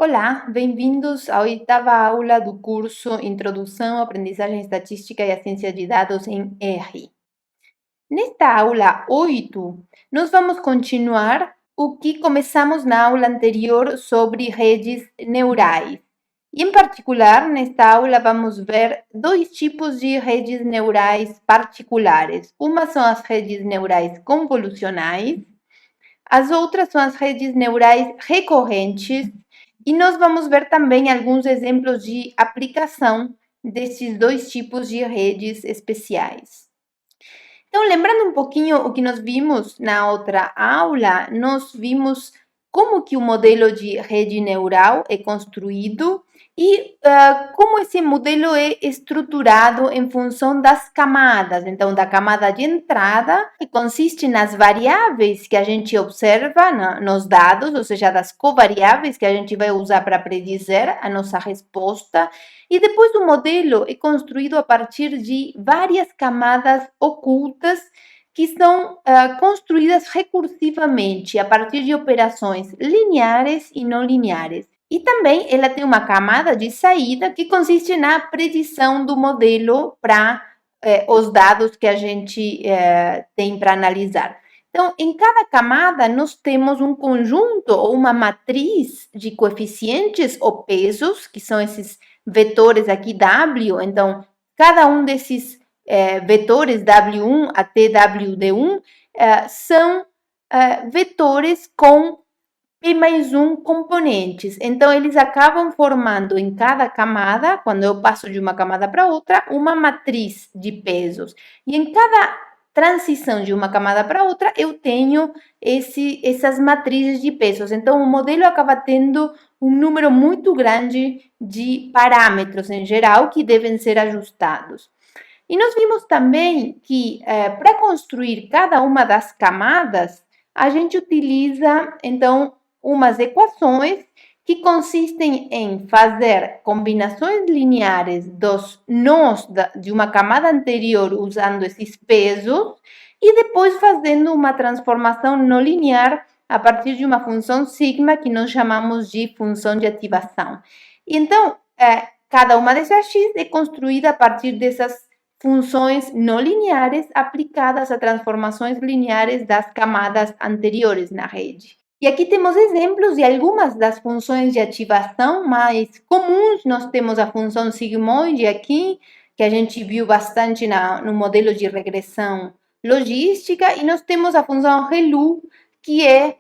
Olá, bem-vindos à oitava aula do curso Introdução à Aprendizagem Estatística e à Ciência de Dados em R. Nesta aula 8, nós vamos continuar o que começamos na aula anterior sobre redes neurais. E, em particular, nesta aula vamos ver dois tipos de redes neurais particulares. Uma são as redes neurais convolucionais, as outras são as redes neurais recorrentes, e nós vamos ver também alguns exemplos de aplicação desses dois tipos de redes especiais. Então, lembrando um pouquinho o que nós vimos na outra aula, nós vimos como que o modelo de rede neural é construído e como esse modelo é estruturado em função das camadas. Então, da camada de entrada, que consiste nas variáveis que a gente observa nos dados, ou seja, das covariáveis que a gente vai usar para predizer a nossa resposta. E depois o modelo é construído a partir de várias camadas ocultas que são construídas recursivamente a partir de operações lineares e não lineares. E também ela tem uma camada de saída que consiste na predição do modelo para os dados que a gente tem para analisar. Então, em cada camada, nós temos um conjunto ou uma matriz de coeficientes ou pesos, que são esses vetores aqui W. Então, cada um desses vetores W1 até WD1 são vetores com P mais 1 componentes. Então, eles acabam formando em cada camada, quando eu passo de uma camada para outra, uma matriz de pesos. E em cada transição de uma camada para outra, eu tenho essas matrizes de pesos. Então, o modelo acaba tendo um número muito grande de parâmetros em geral que devem ser ajustados. E nós vimos também que para construir cada uma das camadas, a gente utiliza, então, umas equações que consistem em fazer combinações lineares dos nós de uma camada anterior usando esses pesos e depois fazendo uma transformação não linear a partir de uma função sigma que nós chamamos de função de ativação. Então, cada uma dessas x é construída a partir dessas funções não lineares aplicadas a transformações lineares das camadas anteriores na rede. E aqui temos exemplos de algumas das funções de ativação mais comuns. Nós temos a função sigmoide aqui, que a gente viu bastante no modelo de regressão logística, e nós temos a função ReLU, que é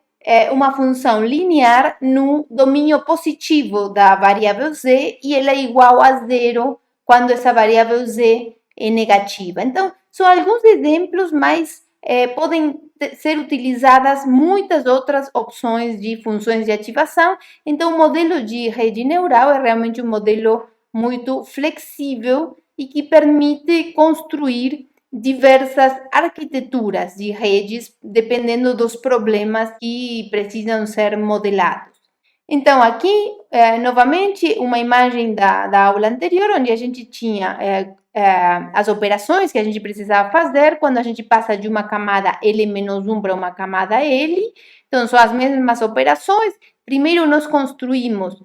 uma função linear no domínio positivo da variável z, e ela é igual a zero quando essa variável z é negativa. Então, são alguns exemplos, mas podem ser utilizadas muitas outras opções de funções de ativação. Então, o modelo de rede neural é realmente um modelo muito flexível e que permite construir diversas arquiteturas de redes, dependendo dos problemas que precisam ser modelados. Então, aqui, novamente, uma imagem da aula anterior, onde a gente tinha as operações que a gente precisava fazer quando a gente passa de uma camada L-1 para uma camada L. Então, são as mesmas operações. Primeiro, nós construímos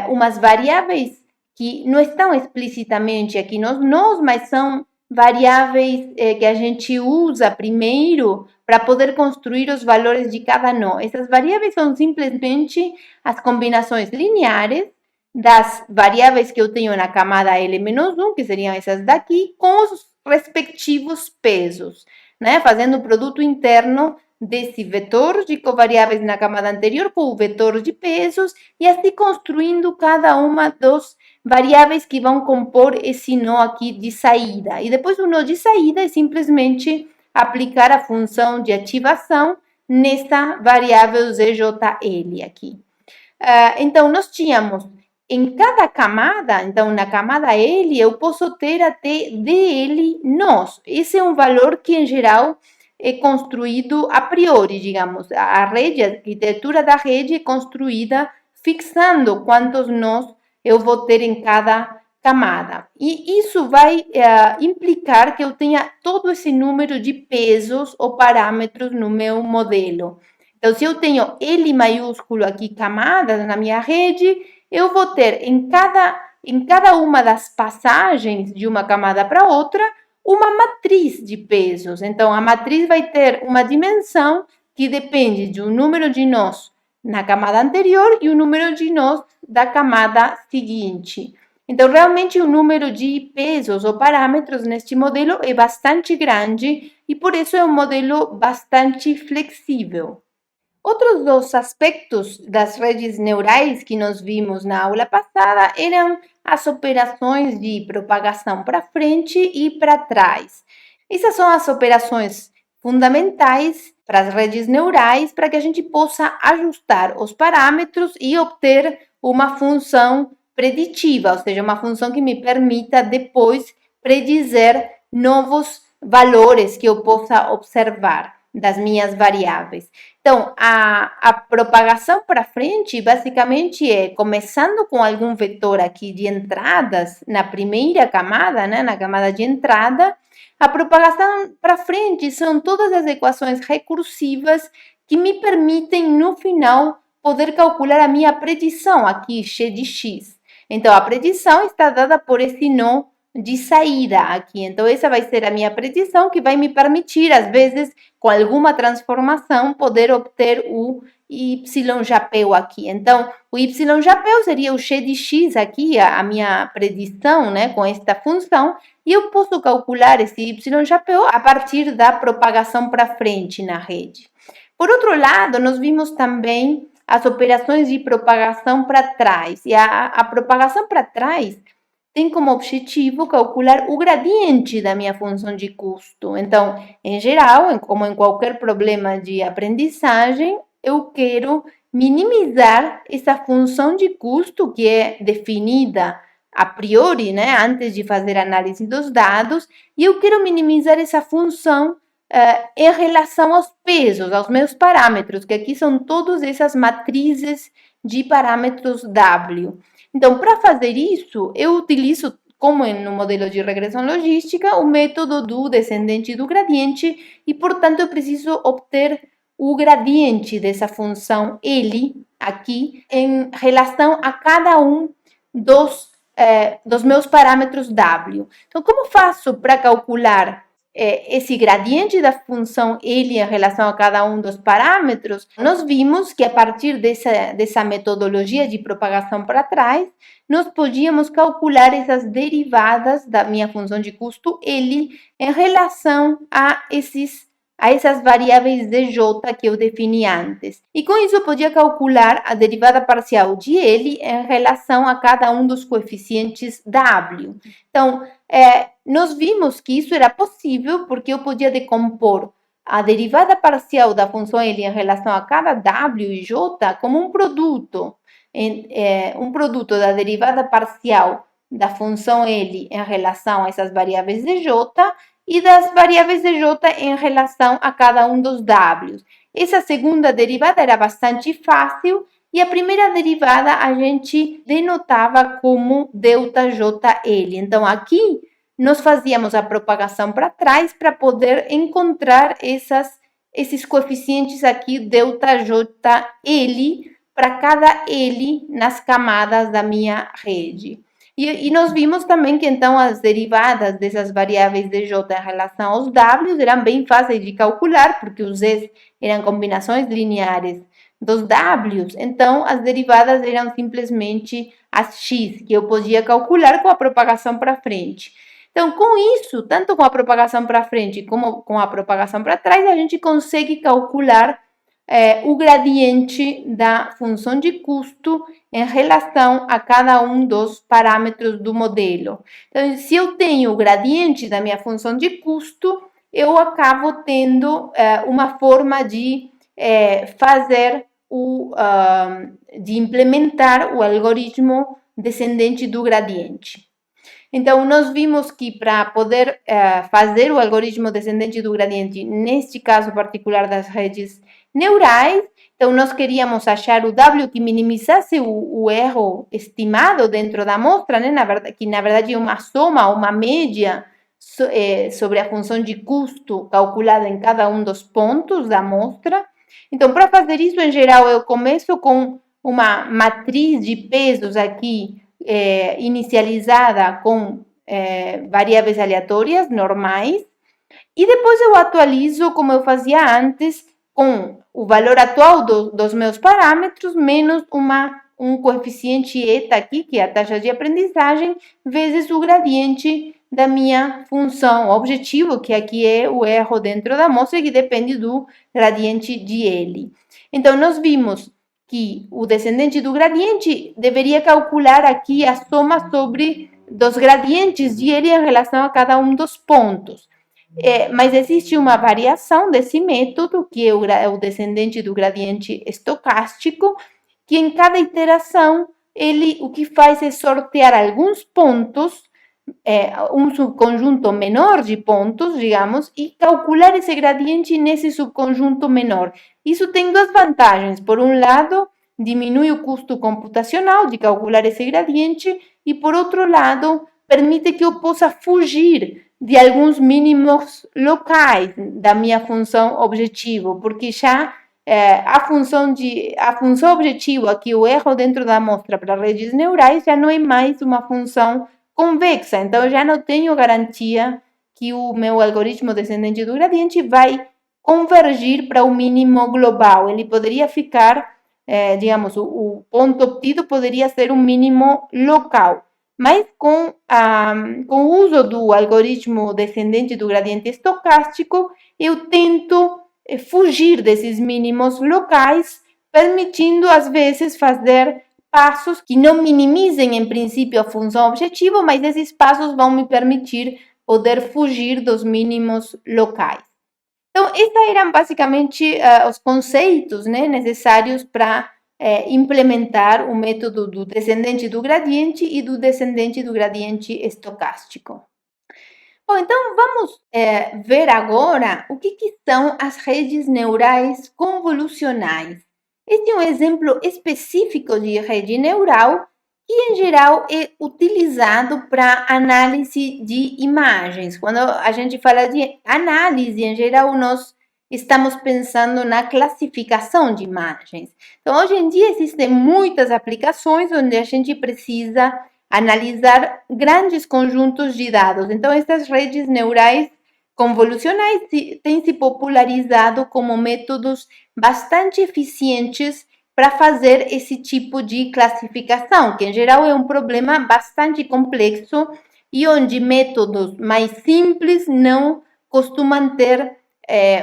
umas variáveis que não estão explicitamente aqui nos nós, mas são variáveis que a gente usa primeiro para poder construir os valores de cada nó. Essas variáveis são simplesmente as combinações lineares das variáveis que eu tenho na camada L-1, que seriam essas daqui, com os respectivos pesos, né? Fazendo o produto interno desse vetor de covariáveis na camada anterior com o vetor de pesos e assim construindo cada uma das variáveis que vão compor esse nó aqui de saída. E depois o nó de saída é simplesmente aplicar a função de ativação nessa variável ZJL aqui. Então, nós tínhamos em cada camada, então na camada L, eu posso ter até DL nós. Esse é um valor que, em geral, é construído a priori, digamos. A rede, a arquitetura da rede é construída fixando quantos nós eu vou ter em cada camada. E isso vai implicar que eu tenha todo esse número de pesos ou parâmetros no meu modelo. Então, se eu tenho L maiúsculo aqui camadas na minha rede, eu vou ter em cada uma das passagens de uma camada para outra uma matriz de pesos. Então, a matriz vai ter uma dimensão que depende de um número de nós na camada anterior e o número de nós da camada seguinte. Então, realmente, o número de pesos ou parâmetros neste modelo é bastante grande e, por isso, é um modelo bastante flexível. Outros dos aspectos das redes neurais que nós vimos na aula passada eram as operações de propagação para frente e para trás. Essas são as operações fundamentais para as redes neurais para que a gente possa ajustar os parâmetros e obter uma função preditiva, ou seja, uma função que me permita depois predizer novos valores que eu possa observar das minhas variáveis. Então, a propagação para frente, basicamente, é começando com algum vetor aqui de entradas na primeira camada, né, na camada de entrada. A propagação para frente são todas as equações recursivas que me permitem, no final, poder calcular a minha predição aqui, x de x. Então, a predição está dada por esse nó de saída aqui. Então, essa vai ser a minha predição que vai me permitir, às vezes, com alguma transformação, poder obter o YJPU aqui. Então, o YJPU seria o x de x aqui, a minha predição, né, com esta função, e eu posso calcular esse YJPU a partir da propagação para frente na rede. Por outro lado, nós vimos também as operações de propagação para trás. E a propagação para trás tem como objetivo calcular o gradiente da minha função de custo. Então, em geral, como em qualquer problema de aprendizagem, eu quero minimizar essa função de custo que é definida a priori, né, antes de fazer a análise dos dados, e eu quero minimizar essa função em relação aos pesos, aos meus parâmetros, que aqui são todas essas matrizes de parâmetros W. Então, para fazer isso, eu utilizo, como no modelo de regressão logística, o método do descendente do gradiente e, portanto, eu preciso obter o gradiente dessa função L aqui em relação a cada um dos meus parâmetros W. Então, como faço para calcular esse gradiente da função L em relação a cada um dos parâmetros? Nós vimos que a partir dessa metodologia de propagação para trás, nós podíamos calcular essas derivadas da minha função de custo L em relação a essas variáveis dj que eu defini antes. E com isso eu podia calcular a derivada parcial de L em relação a cada um dos coeficientes W. Então, nós vimos que isso era possível porque eu podia decompor a derivada parcial da função L em relação a cada W e J como um produto da derivada parcial da função L em relação a essas variáveis de J e das variáveis de J em relação a cada um dos Ws. Essa segunda derivada era bastante fácil e a primeira derivada a gente denotava como ΔJL. Então, aqui nós fazíamos a propagação para trás para poder encontrar esses coeficientes aqui, ΔJL, para cada L nas camadas da minha rede. E nós vimos também que, então, as derivadas dessas variáveis de J em relação aos W eram bem fáceis de calcular, porque os Z eram combinações lineares dos Ws. Então, as derivadas eram simplesmente as X, que eu podia calcular com a propagação para frente. Então, com isso, tanto com a propagação para frente como com a propagação para trás, a gente consegue calcular o gradiente da função de custo em relação a cada um dos parâmetros do modelo. Então, se eu tenho o gradiente da minha função de custo, eu acabo tendo uma forma de de implementar o algoritmo descendente do gradiente. Então, nós vimos que para poder fazer o algoritmo descendente do gradiente, neste caso particular das redes neurais, então nós queríamos achar o W que minimizasse o erro estimado dentro da amostra, né? Que na verdade é uma soma, uma média sobre a função de custo calculada em cada um dos pontos da amostra. Então, para fazer isso, em geral, eu começo com uma matriz de pesos aqui inicializada com variáveis aleatórias normais, e depois eu atualizo como eu fazia antes, com o valor atual dos meus parâmetros, menos um coeficiente eta aqui, que é a taxa de aprendizagem, vezes o gradiente da minha função objetivo, que aqui é o erro dentro da amostra, que depende do gradiente de L. Então, nós vimos que o descendente do gradiente deveria calcular aqui a soma sobre dos gradientes de L em relação a cada um dos pontos. Mas existe uma variação desse método, que é o descendente do gradiente estocástico, que em cada iteração ele o que faz é sortear alguns pontos, um subconjunto menor de pontos, digamos, e calcular esse gradiente nesse subconjunto menor. Isso tem duas vantagens. Por um lado, diminui o custo computacional de calcular esse gradiente, e por outro lado, permite que eu possa fugir de alguns mínimos locais da minha função objetivo, porque já a função objetivo, aqui o erro dentro da amostra para redes neurais, já não é mais uma função convexa, então eu já não tenho garantia que o meu algoritmo descendente do gradiente vai convergir para o mínimo global. Ele poderia ficar, digamos, o ponto obtido poderia ser um mínimo local. Mas com o uso do algoritmo descendente do gradiente estocástico, eu tento fugir desses mínimos locais, permitindo, às vezes, fazer passos que não minimizem, em princípio, a função objetivo, mas esses passos vão me permitir poder fugir dos mínimos locais. Então, esses eram basicamente os conceitos, né, necessários para implementar o método do descendente do gradiente e do descendente do gradiente estocástico. Bom, então vamos ver agora o que são as redes neurais convolucionais. Este é um exemplo específico de rede neural que, em geral, é utilizado para análise de imagens. Quando a gente fala de análise, em geral, nós estamos pensando na classificação de imagens. Então, hoje em dia, existem muitas aplicações onde a gente precisa analisar grandes conjuntos de dados. Então, essas redes neurais convolucionais têm se popularizado como métodos bastante eficientes para fazer esse tipo de classificação, que em geral é um problema bastante complexo e onde métodos mais simples não costumam ter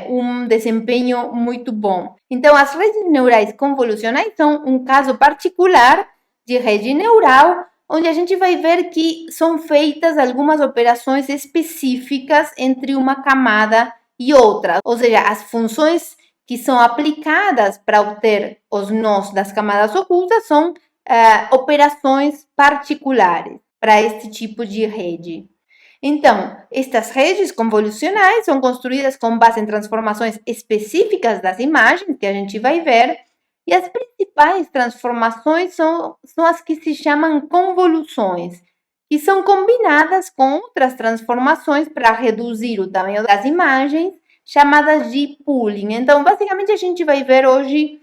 um desempenho muito bom. Então, as redes neurais convolucionais são um caso particular de rede neural, onde a gente vai ver que são feitas algumas operações específicas entre uma camada e outra, ou seja, as funções que são aplicadas para obter os nós das camadas ocultas são operações particulares para este tipo de rede. Então, estas redes convolucionais são construídas com base em transformações específicas das imagens, que a gente vai ver, e as principais transformações são as que se chamam convoluções, que são combinadas com outras transformações para reduzir o tamanho das imagens, chamadas de pooling. Então, basicamente, a gente vai ver hoje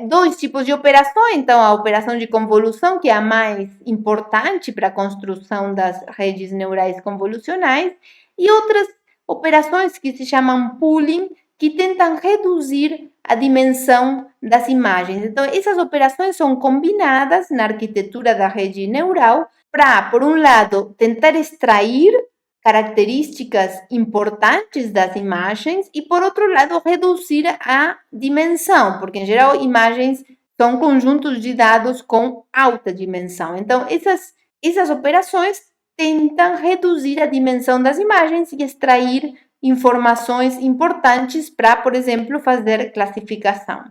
dois tipos de operações. Então, a operação de convolução, que é a mais importante para a construção das redes neurais convolucionais, e outras operações que se chamam pooling, que tentam reduzir a dimensão das imagens. Então, essas operações são combinadas na arquitetura da rede neural para, por um lado, tentar extrair características importantes das imagens e, por outro lado, reduzir a dimensão, porque, em geral, imagens são conjuntos de dados com alta dimensão. Então, essas operações tentam reduzir a dimensão das imagens e extrair informações importantes para, por exemplo, fazer classificação.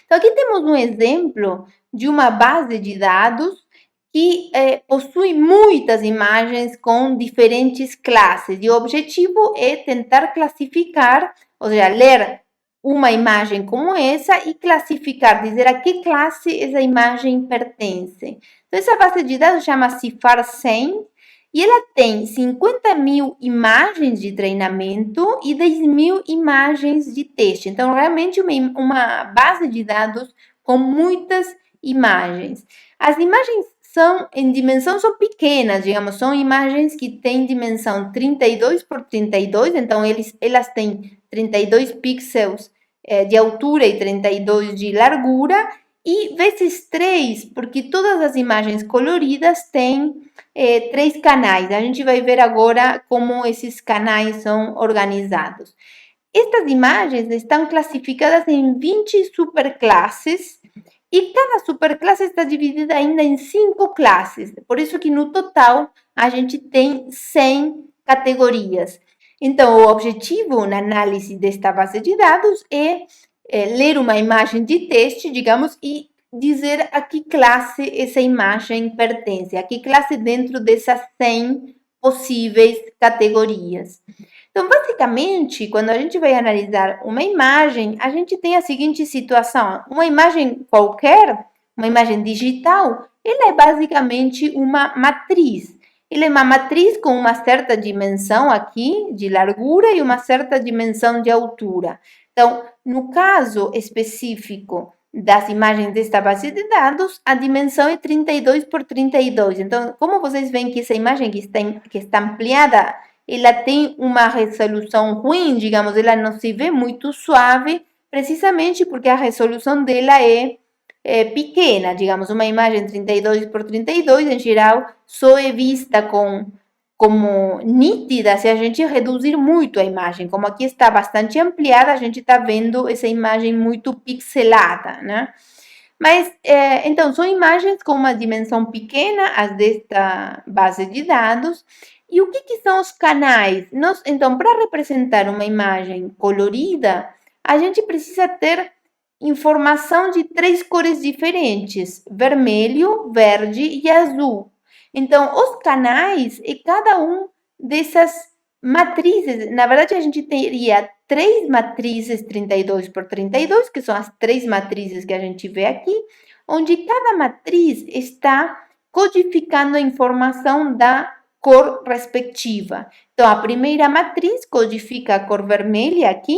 Então, aqui temos um exemplo de uma base de dados que possui muitas imagens com diferentes classes. E o objetivo é tentar classificar, ou seja, ler uma imagem como essa e classificar, dizer a que classe essa imagem pertence. Então, essa base de dados chama-se FAR100 e ela tem 50.000 imagens de treinamento e 10.000 imagens de teste. Então, realmente uma base de dados com muitas imagens. As imagens em dimensão são pequenas, digamos, são imagens que têm dimensão 32 por 32, então elas têm 32 pixels de altura e 32 de largura, e vezes 3, porque todas as imagens coloridas têm 3 canais. A gente vai ver agora como esses canais são organizados. Estas imagens estão classificadas em 20 superclasses e cada superclasse está dividida ainda em 5 classes. Por isso que no total a gente tem 100 categorias. Então, o objetivo na análise desta base de dados é ler uma imagem de teste, digamos, e dizer a que classe essa imagem pertence, a que classe dentro dessas 100 possíveis categorias. Então, basicamente, quando a gente vai analisar uma imagem, a gente tem a seguinte situação: uma imagem qualquer, uma imagem digital, ela é basicamente uma matriz. Ela é uma matriz com uma certa dimensão aqui de largura e uma certa dimensão de altura. Então, no caso específico das imagens desta base de dados, a dimensão é 32 por 32. Então, como vocês veem que essa imagem que está ampliada, ela tem uma resolução ruim, digamos, ela não se vê muito suave, precisamente porque a resolução dela é pequena, digamos, uma imagem 32 por 32, em geral, só é vista como nítida se a gente reduzir muito a imagem. Como aqui está bastante ampliada, a gente está vendo essa imagem muito pixelada, né? Mas, então, são imagens com uma dimensão pequena, as desta base de dados. E o que são os canais? Então, para representar uma imagem colorida, a gente precisa ter informação de 3 cores diferentes: vermelho, verde e azul. Então, os canais é cada um dessas matrizes. Na verdade, a gente teria 3 matrizes 32 por 32, que são as 3 matrizes que a gente vê aqui, onde cada matriz está codificando a informação da cor respectiva. Então, a primeira matriz codifica a cor vermelha aqui,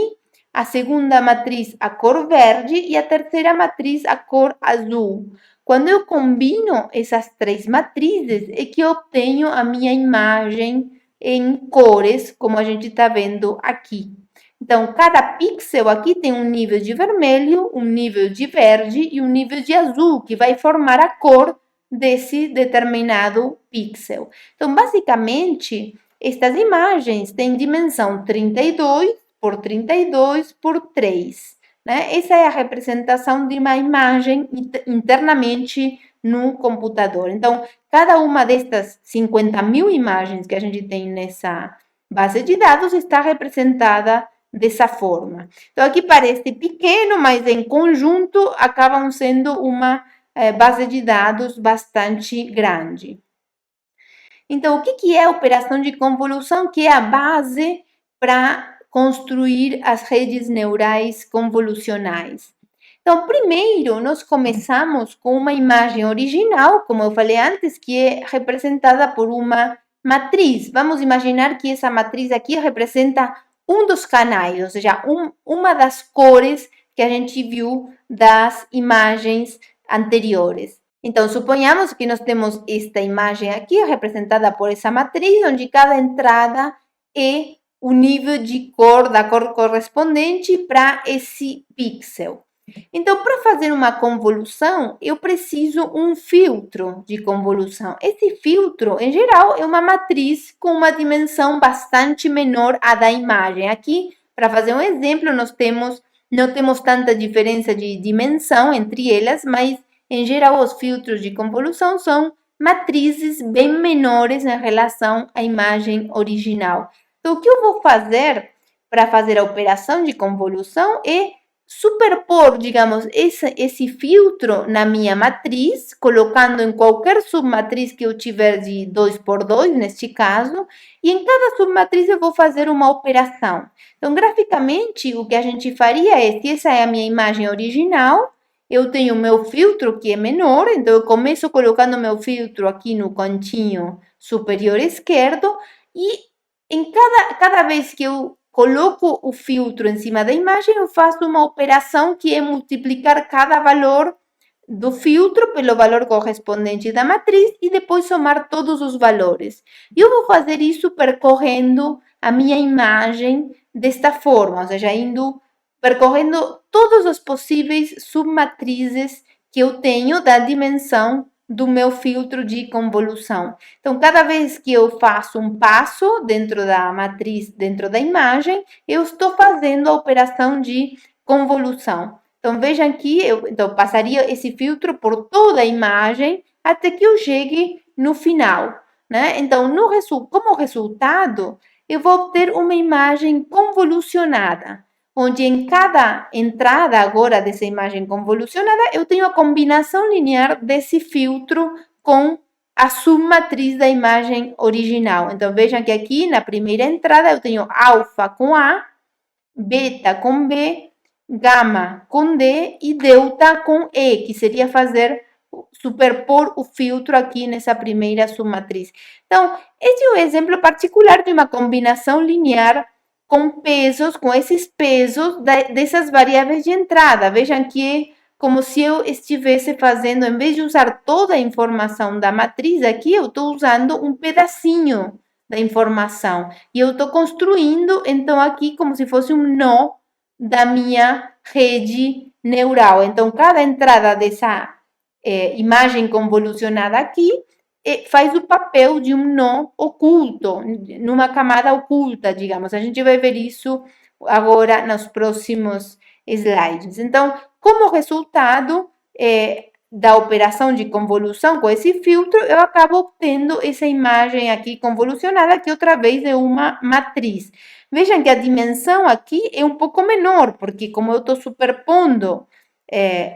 a segunda matriz a cor verde e a terceira matriz a cor azul. Quando eu combino essas 3 matrizes, é que eu obtenho a minha imagem em cores, como a gente está vendo aqui. Então, cada pixel aqui tem um nível de vermelho, um nível de verde e um nível de azul, que vai formar a cor desse determinado pixel. Então, basicamente, estas imagens têm dimensão 32 por 32 por 3. Né? Essa é a representação de uma imagem internamente no computador. Então, cada uma destas 50.000 imagens que a gente tem nessa base de dados está representada dessa forma. Então, aqui parece pequeno, mas em conjunto acabam sendo uma base de dados bastante grande. Então, o que é a operação de convolução, que é a base para construir as redes neurais convolucionais? Então, primeiro, nós começamos com uma imagem original, como eu falei antes, que é representada por uma matriz. Vamos imaginar que essa matriz aqui representa um dos canais, ou seja, uma das cores que a gente viu das imagens anteriores. Então, suponhamos que nós temos esta imagem aqui representada por essa matriz, onde cada entrada é o nível de cor da cor correspondente para esse pixel. Então, para fazer uma convolução, eu preciso um filtro de convolução. Esse filtro, em geral, é uma matriz com uma dimensão bastante menor à da imagem. Aqui, para fazer um exemplo, não temos tanta diferença de dimensão entre elas, mas, em geral, os filtros de convolução são matrizes bem menores em relação à imagem original. Então, o que eu vou fazer para fazer a operação de convolução é superpor, digamos, esse filtro na minha matriz, colocando em qualquer submatriz que eu tiver de 2 por 2, neste caso, e em cada submatriz eu vou fazer uma operação. Então, graficamente, o que a gente faria é, se essa é a minha imagem original, eu tenho o meu filtro que é menor, então eu começo colocando o meu filtro aqui no cantinho superior esquerdo, e em cada vez que eu coloco o filtro em cima da imagem, eu faço uma operação que é multiplicar cada valor do filtro pelo valor correspondente da matriz e depois somar todos os valores. Eu vou fazer isso percorrendo a minha imagem desta forma, ou seja, percorrendo todas as possíveis submatrizes que eu tenho da dimensão do meu filtro de convolução. Então, cada vez que eu faço um passo dentro da matriz, dentro da imagem, eu estou fazendo a operação de convolução. Então, vejam aqui, eu passaria esse filtro por toda a imagem até que eu chegue no final, né? Então, como resultado, eu vou obter uma imagem convolucionada, onde em cada entrada agora dessa imagem convolucionada, eu tenho a combinação linear desse filtro com a submatriz da imagem original. Então, vejam que aqui na primeira entrada eu tenho alfa com A, beta com B, gama com D e delta com E, que seria superpor o filtro aqui nessa primeira submatriz. Então, esse é um exemplo particular de uma combinação linear com pesos, com esses pesos dessas variáveis de entrada. Vejam que é como se eu estivesse fazendo, em vez de usar toda a informação da matriz aqui, eu estou usando um pedacinho da informação. E eu estou construindo, então, aqui como se fosse um nó da minha rede neural. Então, cada entrada dessa imagem convolucionada aqui faz o papel de um nó oculto, numa camada oculta, digamos. A gente vai ver isso agora nos próximos slides. Então, como resultado da operação de convolução com esse filtro, eu acabo obtendo essa imagem aqui convolucionada, que outra vez é uma matriz. Vejam que a dimensão aqui é um pouco menor, porque como eu estou superpondo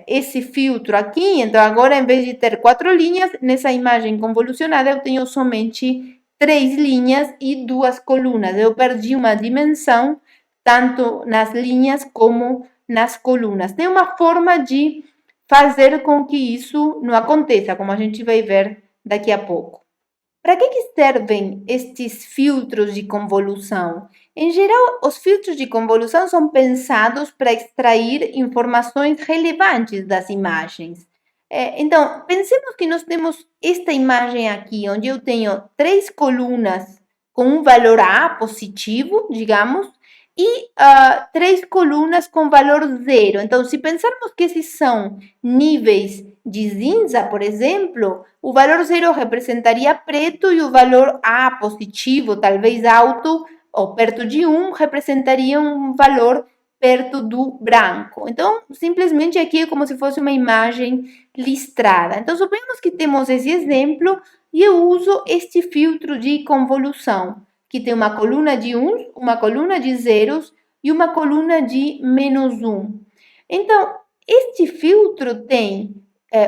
esse filtro aqui, então agora em vez de ter 4 linhas, nessa imagem convolucionada eu tenho somente 3 linhas e 2 colunas. Eu perdi uma dimensão tanto nas linhas como nas colunas. Tem uma forma de fazer com que isso não aconteça, como a gente vai ver daqui a pouco. Para que servem estes filtros de convolução? Em geral, os filtros de convolução são pensados para extrair informações relevantes das imagens. Então, pensemos que nós temos esta imagem aqui, onde eu tenho 3 colunas com um valor A positivo, digamos, e 3 colunas com valor zero. Então, se pensarmos que esses são níveis de cinza, por exemplo, o valor zero representaria preto e o valor A positivo, talvez alto, ou perto de 1, representaria um valor perto do branco. Então, simplesmente aqui é como se fosse uma imagem listrada. Então, suponhamos que temos esse exemplo e eu uso este filtro de convolução, que tem uma coluna de 1, uma coluna de zeros e uma coluna de -1. Então, este filtro tem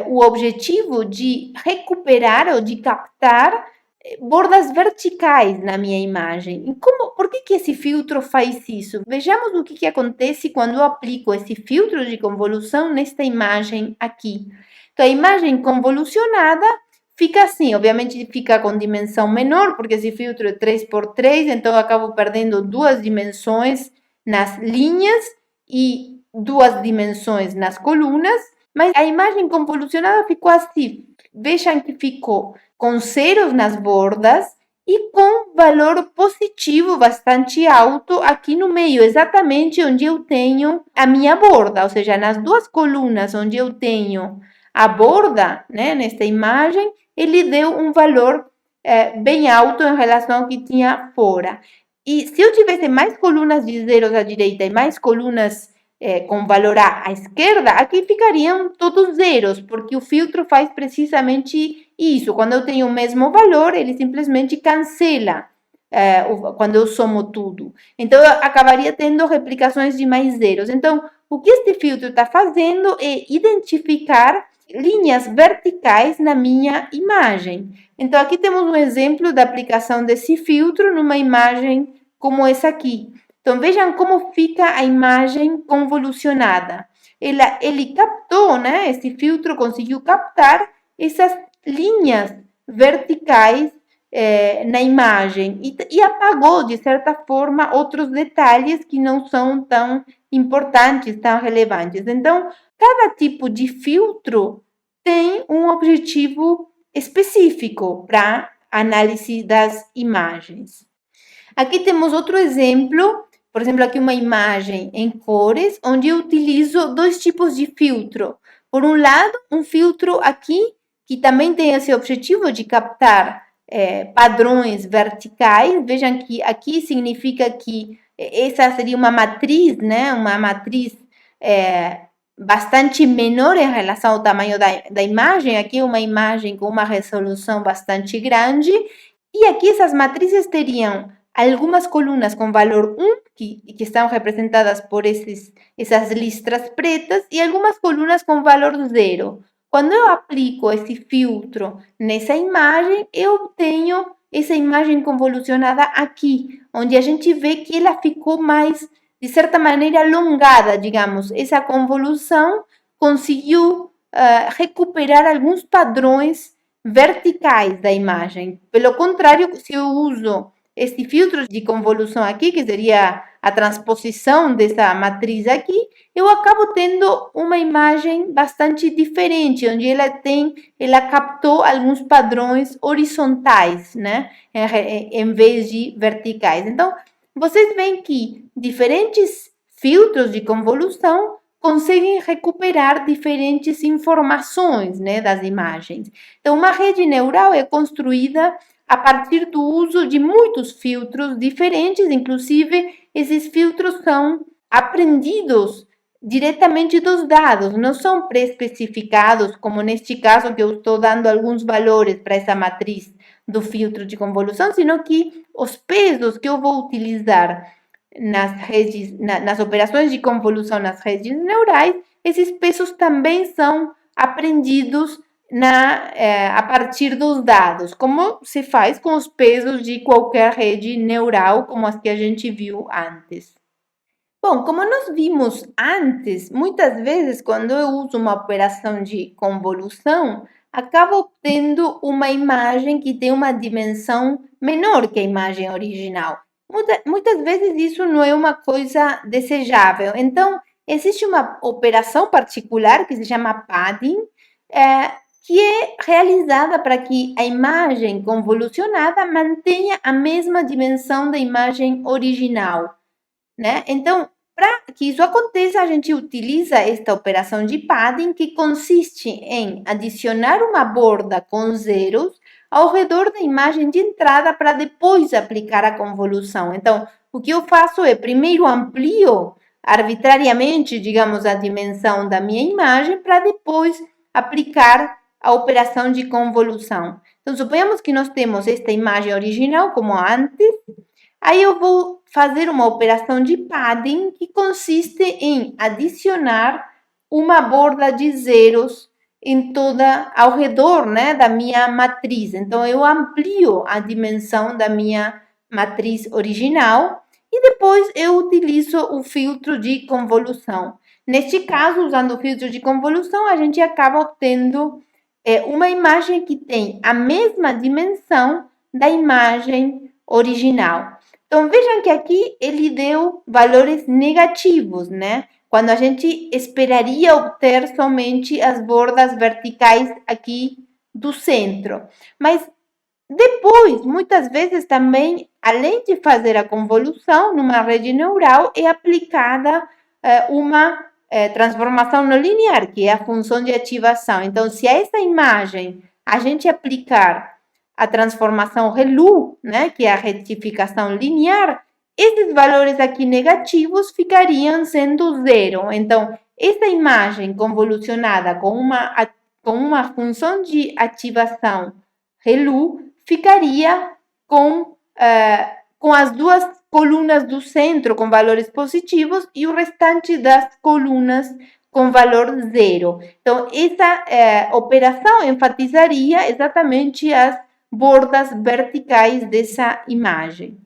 o objetivo de recuperar ou de captar bordas verticais na minha imagem. E por que esse filtro faz isso? Vejamos o que acontece quando eu aplico esse filtro de convolução nesta imagem aqui. Então, a imagem convolucionada fica assim, obviamente fica com dimensão menor, porque esse filtro é 3 por 3, então eu acabo perdendo 2 dimensões nas linhas e 2 dimensões nas colunas, mas a imagem convolucionada ficou assim. Vejam que ficou com zeros nas bordas e com valor positivo bastante alto aqui no meio, exatamente onde eu tenho a minha borda, ou seja, nas 2 colunas onde eu tenho a borda, né, nesta imagem, ele deu um valor bem alto em relação ao que tinha fora. E se eu tivesse mais colunas de zeros à direita e mais colunas com valor A à esquerda, aqui ficariam todos zeros, porque o filtro faz precisamente isso. Quando eu tenho o mesmo valor, ele simplesmente cancela quando eu somo tudo. Então, eu acabaria tendo replicações de mais zeros. Então, o que este filtro está fazendo é identificar linhas verticais na minha imagem. Então, aqui temos um exemplo da aplicação desse filtro numa imagem como essa aqui. Então, vejam como fica a imagem convolucionada. Ele captou, né? Esse filtro conseguiu captar essas linhas verticais na imagem e apagou, de certa forma, outros detalhes que não são tão importantes, tão relevantes. Então, cada tipo de filtro tem um objetivo específico para análise das imagens. Aqui temos outro exemplo, por exemplo, aqui uma imagem em cores, onde eu utilizo dois tipos de filtro. Por um lado, um filtro aqui, que também tem esse objetivo de captar padrões verticais. Vejam que aqui significa que essa seria uma matriz, né? Uma matriz bastante menor em relação ao tamanho da imagem. Aqui é uma imagem com uma resolução bastante grande. E aqui essas matrizes teriam algumas colunas com valor 1, que estão representadas por essas listras pretas, e algumas colunas com valor 0. Quando eu aplico esse filtro nessa imagem, eu obtenho essa imagem convolucionada aqui, onde a gente vê que ela ficou mais, de certa maneira, alongada, digamos. Essa convolução conseguiu recuperar alguns padrões verticais da imagem. Pelo contrário, se eu uso esse filtro de convolução aqui, que seria a transposição dessa matriz aqui, eu acabo tendo uma imagem bastante diferente, onde ela captou alguns padrões horizontais, né, em vez de verticais. Então, vocês veem que diferentes filtros de convolução conseguem recuperar diferentes informações, né, das imagens. Então, uma rede neural é construída a partir do uso de muitos filtros diferentes, inclusive esses filtros são aprendidos diretamente dos dados, não são pré-especificados, como neste caso que eu estou dando alguns valores para essa matriz do filtro de convolução, sino que os pesos que eu vou utilizar nas operações de convolução nas redes neurais, esses pesos também são aprendidos a partir dos dados, como se faz com os pesos de qualquer rede neural, como as que a gente viu antes. Bom, como nós vimos antes, muitas vezes quando eu uso uma operação de convolução, acabo obtendo uma imagem que tem uma dimensão menor que a imagem original. Muitas vezes isso não é uma coisa desejável. Então, existe uma operação particular que se chama padding, que é realizada para que a imagem convolucionada mantenha a mesma dimensão da imagem original, né? Então, para que isso aconteça, a gente utiliza esta operação de padding, que consiste em adicionar uma borda com zeros ao redor da imagem de entrada para depois aplicar a convolução. Então, o que eu faço é, primeiro amplio arbitrariamente, digamos, a dimensão da minha imagem para depois aplicar a operação de convolução. Então, suponhamos que nós temos esta imagem original como antes. Aí eu vou fazer uma operação de padding que consiste em adicionar uma borda de zeros ao redor, né, da minha matriz. Então, eu amplio a dimensão da minha matriz original e depois eu utilizo o filtro de convolução. Neste caso, usando o filtro de convolução, a gente acaba obtendo uma imagem que tem a mesma dimensão da imagem original. Então, vejam que aqui ele deu valores negativos, né? Quando a gente esperaria obter somente as bordas verticais aqui do centro. Mas depois, muitas vezes também, além de fazer a convolução numa rede neural, é aplicada uma transformação não linear, que é a função de ativação. Então, se a essa imagem a gente aplicar a transformação ReLU, né, que é a retificação linear, esses valores aqui negativos ficariam sendo zero. Então, essa imagem convolucionada com uma função de ativação ReLU ficaria com as duas colunas do centro com valores positivos e o restante das colunas com valor zero. Então, essa operação enfatizaria exatamente as bordas verticais dessa imagem.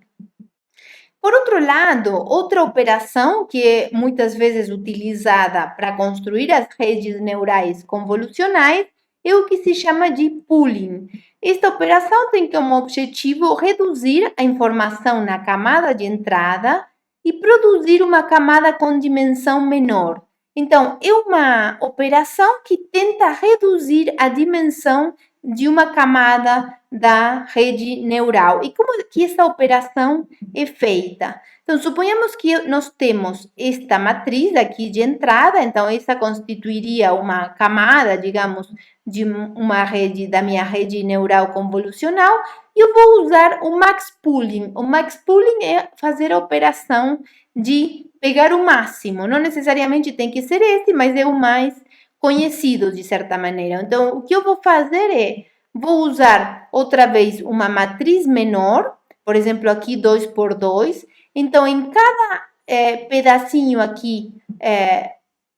Por outro lado, outra operação que é muitas vezes utilizada para construir as redes neurais convolucionais é o que se chama de pooling. Esta operação tem como objetivo reduzir a informação na camada de entrada e produzir uma camada com dimensão menor. Então, é uma operação que tenta reduzir a dimensão de uma camada da rede neural. E como que essa operação é feita? Então, suponhamos que nós temos esta matriz aqui de entrada, então essa constituiria uma camada, digamos, de uma rede, da minha rede neural convolucional, e eu vou usar o max pooling. O max pooling é fazer a operação de pegar o máximo, não necessariamente tem que ser esse, mas é o mais conhecido de certa maneira. Então, o que eu vou fazer é, vou usar outra vez uma matriz menor, por exemplo, aqui 2 por 2. Então, em cada pedacinho aqui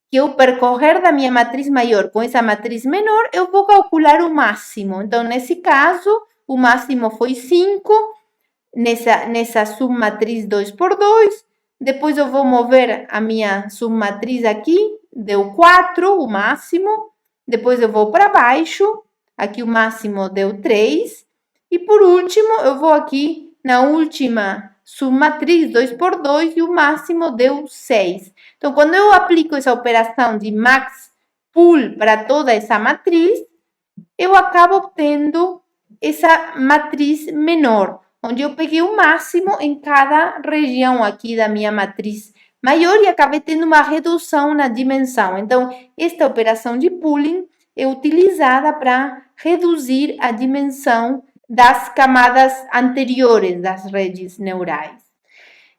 que eu percorrer da minha matriz maior com essa matriz menor, eu vou calcular o máximo. Então, nesse caso, o máximo foi 5, nessa submatriz 2 por 2. Depois eu vou mover a minha submatriz aqui, deu 4, o máximo. Depois eu vou para baixo, aqui o máximo deu 3. E por último, eu vou aqui na última submatriz 2 por 2 e o máximo deu 6. Então, quando eu aplico essa operação de max pool para toda essa matriz, eu acabo obtendo essa matriz menor, onde eu peguei o máximo em cada região aqui da minha matriz maior e acabei tendo uma redução na dimensão. Então, esta operação de pooling é utilizada para reduzir a dimensão das camadas anteriores das redes neurais.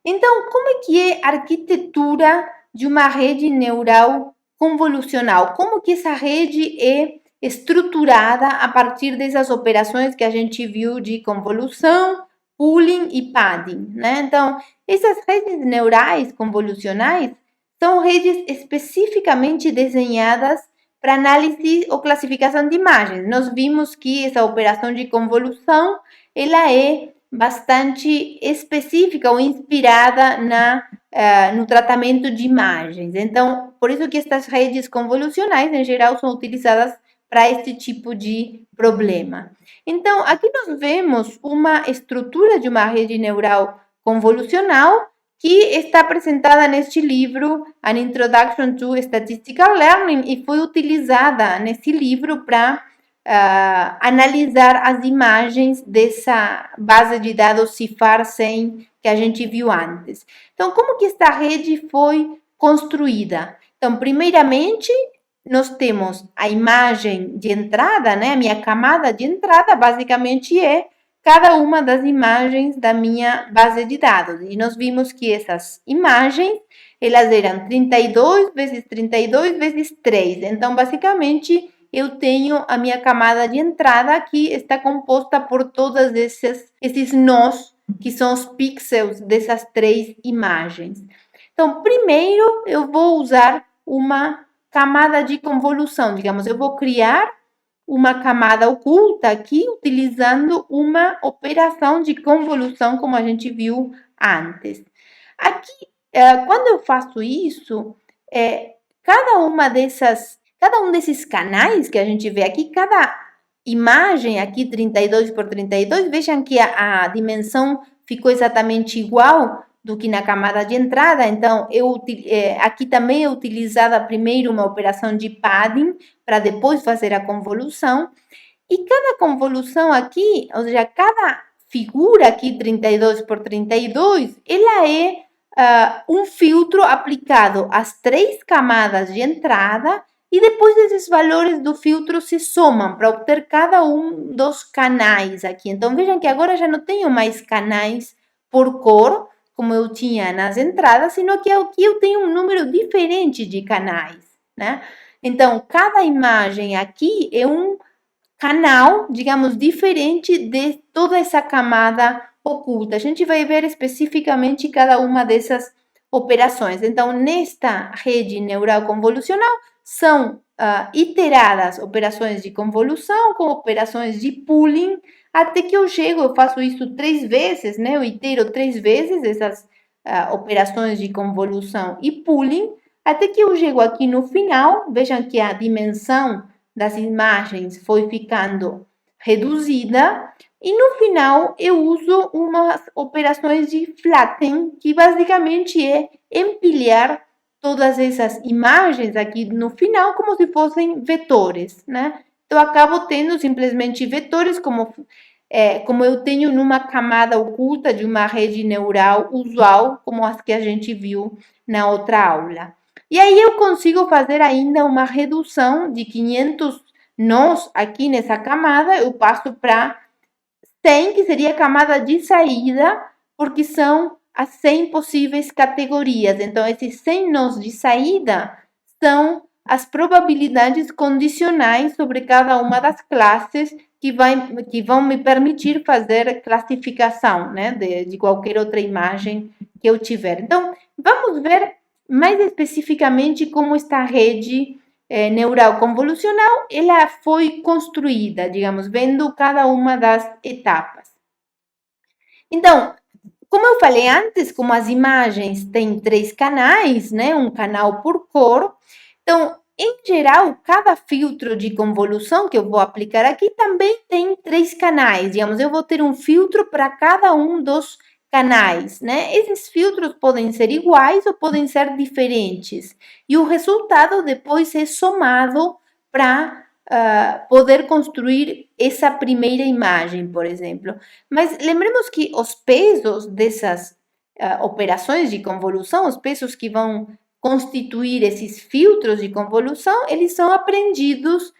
Então, como é que é a arquitetura de uma rede neural convolucional? Como que essa rede é estruturada a partir dessas operações que a gente viu de convolução, pooling e padding, né? Então, essas redes neurais convolucionais são redes especificamente desenhadas para análise ou classificação de imagens. Nós vimos que essa operação de convolução, ela é bastante específica ou inspirada no tratamento de imagens. Então, por isso que estas redes convolucionais, em geral, são utilizadas para esse tipo de problema. Então, aqui nós vemos uma estrutura de uma rede neural convolucional que está apresentada neste livro, An Introduction to Statistical Learning, e foi utilizada nesse livro para analisar as imagens dessa base de dados CIFAR-100 que a gente viu antes. Então, como que esta rede foi construída? Então, primeiramente, nós temos a imagem de entrada, né? A minha camada de entrada basicamente é cada uma das imagens da minha base de dados. E nós vimos que essas imagens, elas eram 32 vezes 32 vezes 3. Então, basicamente, eu tenho a minha camada de entrada que está composta por todos esses nós, que são os pixels dessas 3 imagens. Então, primeiro, eu vou usar uma camada de convolução, digamos, eu vou criar uma camada oculta aqui utilizando uma operação de convolução, como a gente viu antes. Aqui, quando eu faço isso, cada um desses canais que a gente vê aqui, cada imagem aqui 32 por 32, vejam que a dimensão ficou exatamente igual do que na camada de entrada. Então, aqui também é utilizada primeiro uma operação de padding para depois fazer a convolução. E cada convolução aqui, ou seja, cada figura aqui 32 por 32, ela é um filtro aplicado às 3 camadas de entrada e depois esses valores do filtro se somam para obter cada um dos canais aqui. Então, vejam que agora já não tenho mais canais por cor, como eu tinha nas entradas, sino que aqui eu tenho um número diferente de canais, né? Então, cada imagem aqui é um canal, digamos, diferente de toda essa camada oculta. A gente vai ver especificamente cada uma dessas operações. Então, nesta rede neural convolucional, são iteradas operações de convolução com operações de pooling, até que eu faço isso 3 vezes, né? Eu itero 3 vezes essas operações de convolução e pooling, até que eu chego aqui no final, vejam que a dimensão das imagens foi ficando reduzida, e no final eu uso umas operações de flatten, que basicamente é empilhar todas essas imagens aqui no final como se fossem vetores, né? Então, acabo tendo simplesmente vetores como eu tenho numa camada oculta de uma rede neural usual, como as que a gente viu na outra aula. E aí eu consigo fazer ainda uma redução de 500 nós aqui nessa camada, eu passo para 100, que seria a camada de saída, porque são as 100 possíveis categorias. Então, esses 100 nós de saída são as probabilidades condicionais sobre cada uma das classes que vão me permitir fazer classificação, né, de qualquer outra imagem que eu tiver. Então, vamos ver mais especificamente como esta rede neural convolucional ela foi construída, digamos, vendo cada uma das etapas. Então, como eu falei antes, como as imagens têm 3 canais, né, um canal por cor, então, em geral, cada filtro de convolução que eu vou aplicar aqui também tem 3 canais. Digamos, eu vou ter um filtro para cada um dos canais, né? Esses filtros podem ser iguais ou podem ser diferentes. E o resultado depois é somado para poder construir essa primeira imagem, por exemplo. Mas lembremos que os pesos dessas operações de convolução, os pesos que vão constituir esses filtros de convolução, eles são aprendidos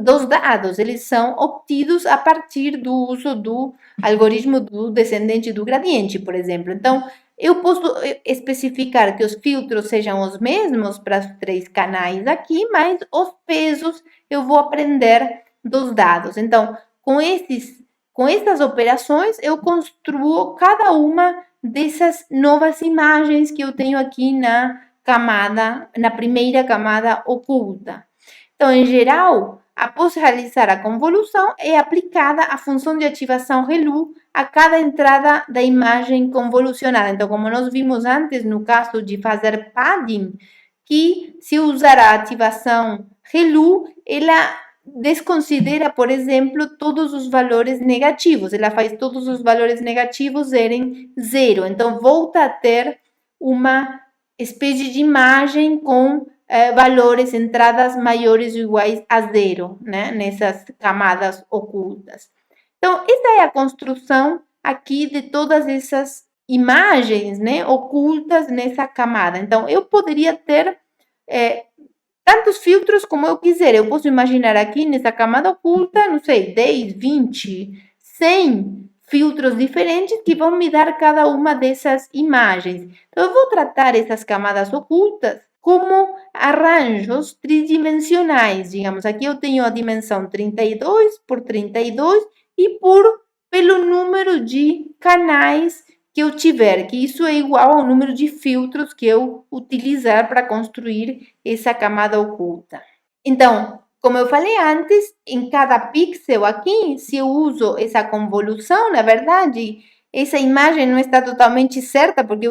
dos dados, eles são obtidos a partir do uso do algoritmo do descendente do gradiente, por exemplo. Então, eu posso especificar que os filtros sejam os mesmos para os 3 canais aqui, mas os pesos eu vou aprender dos dados. Então, com essas operações, eu construo cada uma dessas novas imagens que eu tenho aqui na primeira camada oculta. Então, em geral, após realizar a convolução, é aplicada a função de ativação ReLU a cada entrada da imagem convolucionada. Então, como nós vimos antes, no caso de fazer padding, que se usar a ativação ReLU, ela desconsidera, por exemplo, todos os valores negativos. Ela faz todos os valores negativos serem zero. Então, volta a ter uma espécie de imagem com valores, entradas maiores ou iguais a zero, né? Nessas camadas ocultas. Então, essa é a construção aqui de todas essas imagens, né, ocultas nessa camada. Então, eu poderia ter tantos filtros como eu quiser. Eu posso imaginar aqui nessa camada oculta, não sei, 10, 20, 100 filtros diferentes que vão me dar cada uma dessas imagens. Então, eu vou tratar essas camadas ocultas como arranjos tridimensionais. Digamos, aqui eu tenho a dimensão 32 por 32 e pelo número de canais que eu tiver, que isso é igual ao número de filtros que eu utilizar para construir essa camada oculta. Então, como eu falei antes, em cada pixel aqui, se eu uso essa convolução, na verdade, essa imagem não está totalmente certa, porque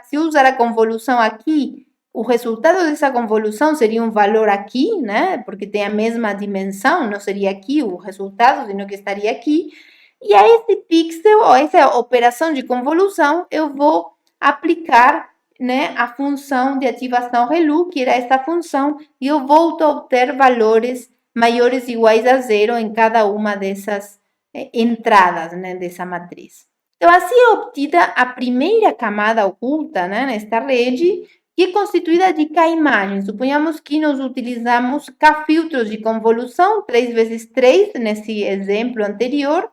se eu usar a convolução aqui, o resultado dessa convolução seria um valor aqui, né? Porque tem a mesma dimensão, não seria aqui o resultado, senão que estaria aqui. E a esse pixel, ou essa operação de convolução, eu vou aplicar, né, a função de ativação ReLU, que era essa função, e eu volto a obter valores maiores ou iguais a zero em cada uma dessas entradas, né, dessa matriz. Então, assim é obtida a primeira camada oculta, né, nesta rede, que é constituída de K imagens. Suponhamos que nós utilizamos K filtros de convolução, 3 vezes 3, nesse exemplo anterior,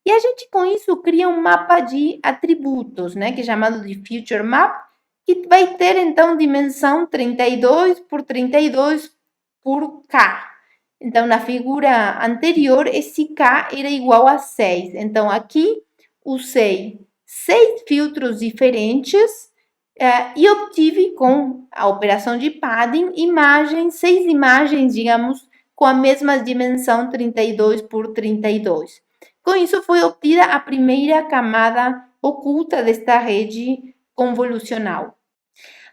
e a gente, com isso, cria um mapa de atributos, né, que é chamado de Feature Map, que vai ter, então, dimensão 32 por 32 por K. Então, na figura anterior, esse K era igual a 6. Então, aqui, usei 6 filtros diferentes e obtive, com a operação de padding, 6 imagens, digamos, com a mesma dimensão 32 por 32. Com isso, foi obtida a primeira camada oculta desta rede convolucional.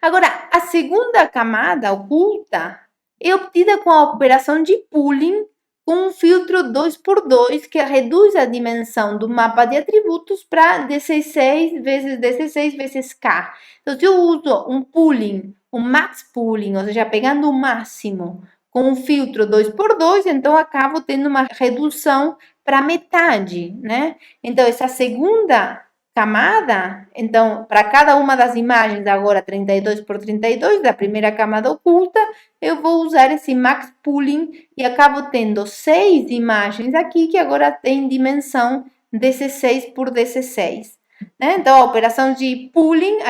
Agora, a segunda camada oculta é obtida com a operação de pooling com um filtro 2x2 que reduz a dimensão do mapa de atributos para 16 vezes 16 vezes K. Então, se eu uso um pooling, um max pooling, ou seja, pegando o máximo com um filtro 2x2, então acabo tendo uma redução para metade, né? Então, essa segunda camada, então, para cada uma das imagens, agora 32x32, da primeira camada oculta, eu vou usar esse max pooling e acabo tendo 6 imagens aqui que agora tem dimensão 16 por 16. Né? Então, a operação de pooling, é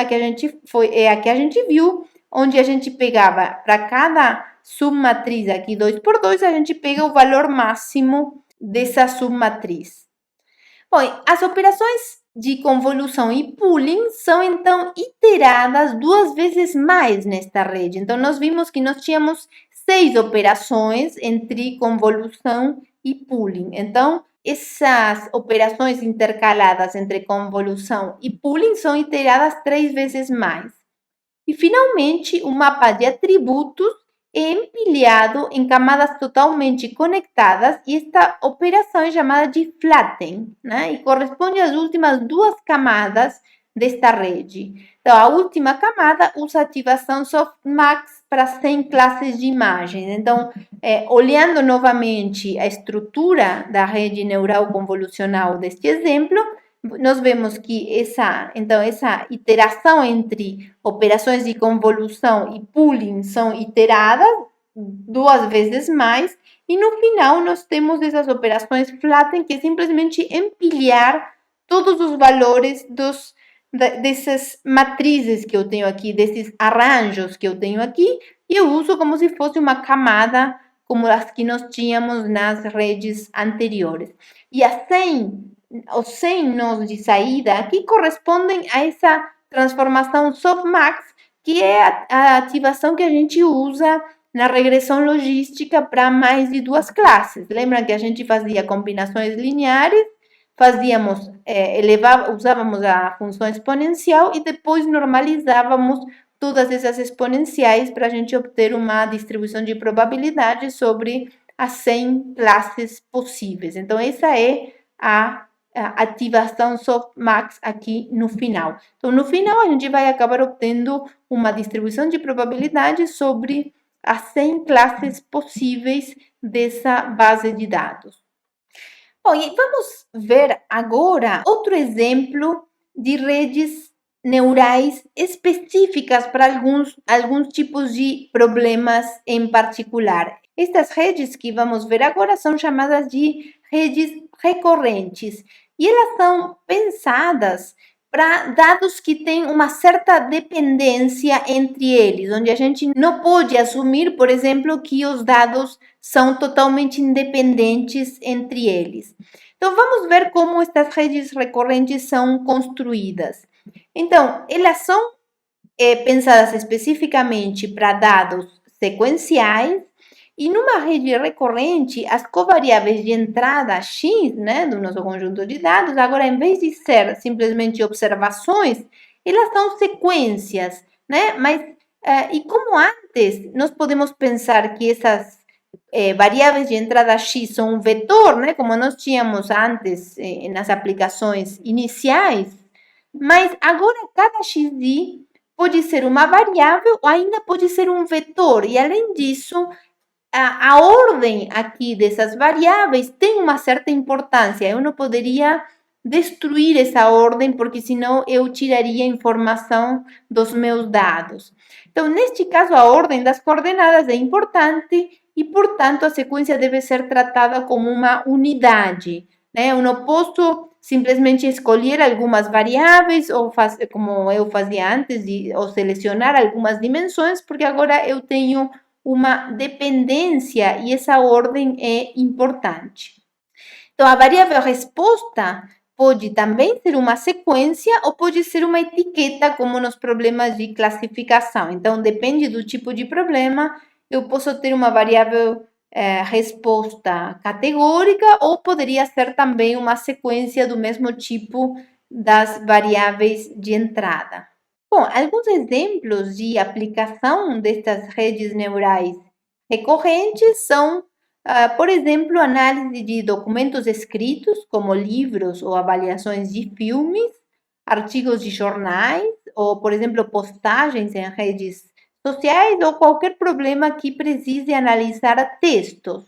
a que a gente viu, onde a gente pegava para cada submatriz aqui 2x2, a gente pega o valor máximo dessa submatriz. Bom, as operações de convolução e pooling são, então, iteradas 2 vezes mais nesta rede. Então, nós vimos que nós tínhamos 6 operações entre convolução e pooling. Então, essas operações intercaladas entre convolução e pooling são iteradas 3 vezes mais. E, finalmente, o mapa de atributos é empilhado em camadas totalmente conectadas e esta operação é chamada de flatten, né? E corresponde às últimas 2 camadas desta rede. Então, a última camada usa ativação softmax para 100 classes de imagens. Então, olhando novamente a estrutura da rede neural convolucional deste exemplo, nós vemos que essa iteração entre operações de convolução e pooling são iteradas 2 vezes mais, e no final nós temos essas operações flatten, que é simplesmente empilhar todos os valores dessas matrizes que eu tenho aqui, desses arranjos que eu tenho aqui, e eu uso como se fosse uma camada como as que nós tínhamos nas redes anteriores. E os 100 nós de saída aqui correspondem a essa transformação softmax, que é a ativação que a gente usa na regressão logística para mais de 2 classes. Lembram que a gente fazia combinações lineares, usávamos a função exponencial e depois normalizávamos todas essas exponenciais para a gente obter uma distribuição de probabilidade sobre as 100 classes possíveis. Então, essa é a ativação softmax aqui no final. Então, no final, a gente vai acabar obtendo uma distribuição de probabilidade sobre as 100 classes possíveis dessa base de dados. Bom, e vamos ver agora outro exemplo de redes neurais específicas para alguns tipos de problemas em particular. Estas redes que vamos ver agora são chamadas de redes recorrentes e elas são pensadas para dados que têm uma certa dependência entre eles, onde a gente não pode assumir, por exemplo, que os dados são totalmente independentes entre eles. Então, vamos ver como estas redes recorrentes são construídas. Então, elas são pensadas especificamente para dados sequenciais, e numa rede recorrente, as covariáveis de entrada X, né, do nosso conjunto de dados, agora, em vez de ser simplesmente observações, elas são sequências, né? Mas, e como antes, nós podemos pensar que essas variáveis de entrada X são um vetor, né, como nós tínhamos antes nas aplicações iniciais, mas agora cada xi pode ser uma variável ou ainda pode ser um vetor, e além disso, a ordem aqui dessas variáveis tem uma certa importância. Eu não poderia destruir essa ordem, porque senão eu tiraria informação dos meus dados. Então, neste caso, a ordem das coordenadas é importante e, portanto, a sequência deve ser tratada como uma unidade, né? Eu não posso simplesmente escolher algumas variáveis ou fazer como eu fazia antes, ou selecionar algumas dimensões, porque agora eu tenho uma dependência e essa ordem é importante. Então, a variável resposta pode também ser uma sequência ou pode ser uma etiqueta, como nos problemas de classificação. Então, depende do tipo de problema, eu posso ter uma variável resposta categórica ou poderia ser também uma sequência do mesmo tipo das variáveis de entrada. Bom, alguns exemplos de aplicação destas redes neurais recorrentes são, por exemplo, análise de documentos escritos, como livros ou avaliações de filmes, artigos de jornais, ou, por exemplo, postagens em redes sociais, ou qualquer problema que precise analisar textos,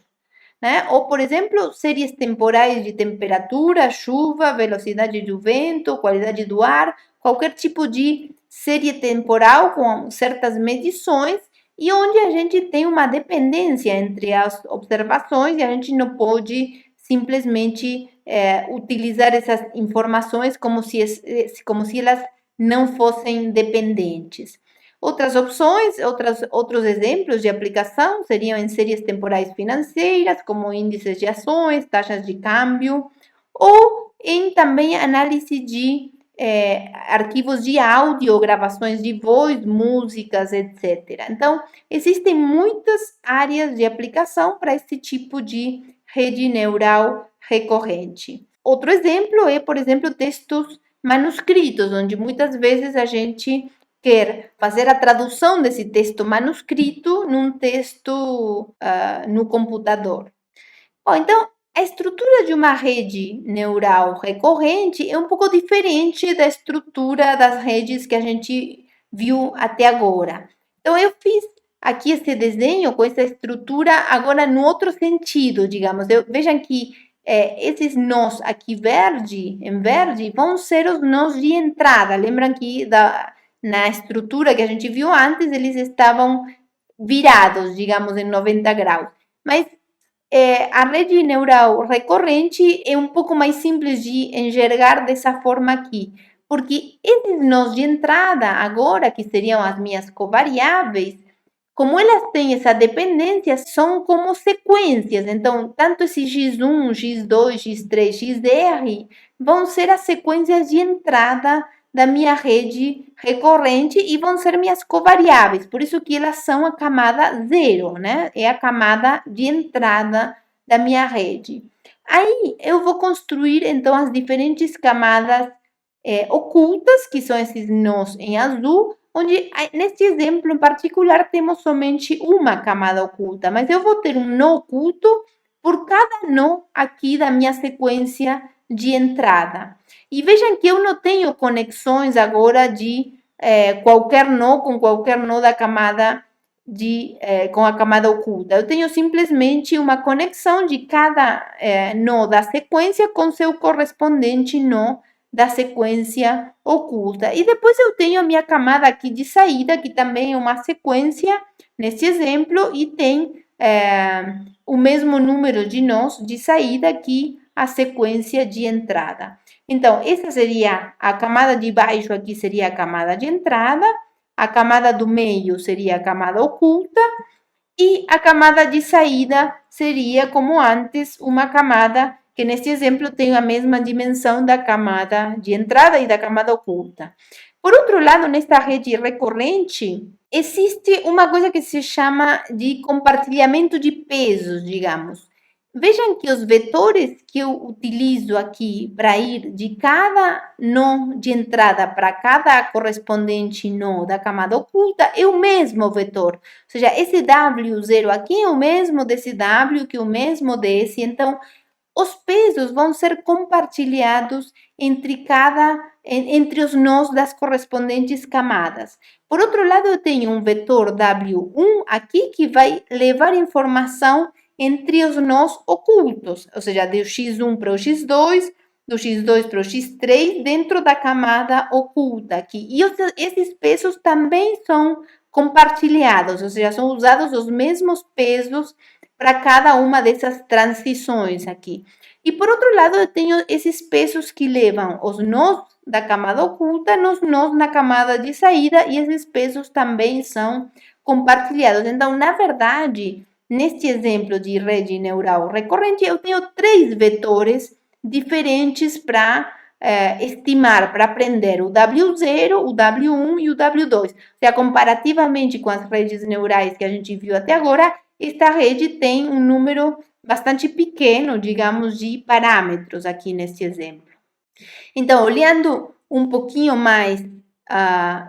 né? Ou, por exemplo, séries temporais de temperatura, chuva, velocidade do vento, qualidade do ar, qualquer tipo de série temporal com certas medições e onde a gente tem uma dependência entre as observações e a gente não pode simplesmente utilizar essas informações como se elas não fossem dependentes. Outras opções, outros exemplos de aplicação seriam em séries temporais financeiras, como índices de ações, taxas de câmbio, ou em também análise de arquivos de áudio, gravações de voz, músicas, etc. Então, existem muitas áreas de aplicação para esse tipo de rede neural recorrente. Outro exemplo é, por exemplo, textos manuscritos, onde muitas vezes a gente quer fazer a tradução desse texto manuscrito num texto no computador. Bom, então, a estrutura de uma rede neural recorrente é um pouco diferente da estrutura das redes que a gente viu até agora. Então, eu fiz aqui esse desenho com essa estrutura agora no outro sentido, digamos. Vejam que esses nós aqui em verde, vão ser os nós de entrada. Lembram que na estrutura que a gente viu antes, eles estavam virados, digamos, em 90 graus. Mas a rede neural recorrente é um pouco mais simples de enxergar dessa forma aqui, porque esses nós de entrada agora, que seriam as minhas covariáveis, como elas têm essa dependência, são como sequências. Então, tanto esse x1, x2, x3, xr vão ser as sequências de entrada da minha rede recorrente e vão ser minhas covariáveis. Por isso que elas são a camada zero, né? É a camada de entrada da minha rede. Aí eu vou construir então as diferentes camadas ocultas, que são esses nós em azul, onde neste exemplo em particular temos somente uma camada oculta, mas eu vou ter um nó oculto por cada nó aqui da minha sequência de entrada. E vejam que eu não tenho conexões agora de qualquer nó com qualquer nó da camada com a camada oculta. Eu tenho simplesmente uma conexão de cada nó da sequência com seu correspondente nó da sequência oculta. E depois eu tenho a minha camada aqui de saída, que também é uma sequência, nesse exemplo, e tem o mesmo número de nós de saída que a sequência de entrada. Então, essa seria a camada de baixo, aqui seria a camada de entrada, a camada do meio seria a camada oculta, e a camada de saída seria, como antes, uma camada que neste exemplo tem a mesma dimensão da camada de entrada e da camada oculta. Por outro lado, nesta rede recorrente, existe uma coisa que se chama de compartilhamento de pesos, digamos. Vejam que os vetores que eu utilizo aqui para ir de cada nó de entrada para cada correspondente nó da camada oculta é o mesmo vetor. Ou seja, esse W0 aqui é o mesmo desse W, que é o mesmo desse. Então, os pesos vão ser compartilhados entre os nós das correspondentes camadas. Por outro lado, eu tenho um vetor W1 aqui que vai levar informação entre os nós ocultos, ou seja, do x1 para o x2, do x2 para o x3, dentro da camada oculta aqui. E esses pesos também são compartilhados, ou seja, são usados os mesmos pesos para cada uma dessas transições aqui. E por outro lado, eu tenho esses pesos que levam os nós da camada oculta nos nós na camada de saída, e esses pesos também são compartilhados. Então, na verdade, neste exemplo de rede neural recorrente, eu tenho 3 vetores diferentes para estimar, para aprender o W0, o W1 e o W2. Ou seja, comparativamente com as redes neurais que a gente viu até agora, esta rede tem um número bastante pequeno, digamos, de parâmetros aqui neste exemplo. Então, olhando um pouquinho mais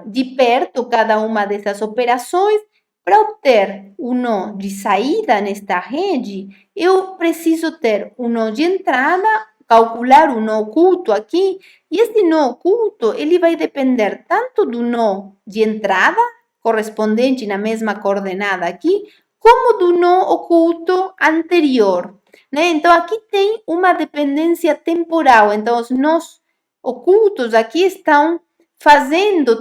de perto cada uma dessas operações, para obter o nó de saída nesta rede, eu preciso ter o nó de entrada, calcular o nó oculto aqui, e esse nó oculto, ele vai depender tanto do nó de entrada, correspondente na mesma coordenada aqui, como do nó oculto anterior, né? Então, aqui tem uma dependência temporal. Então, os nós ocultos aqui estão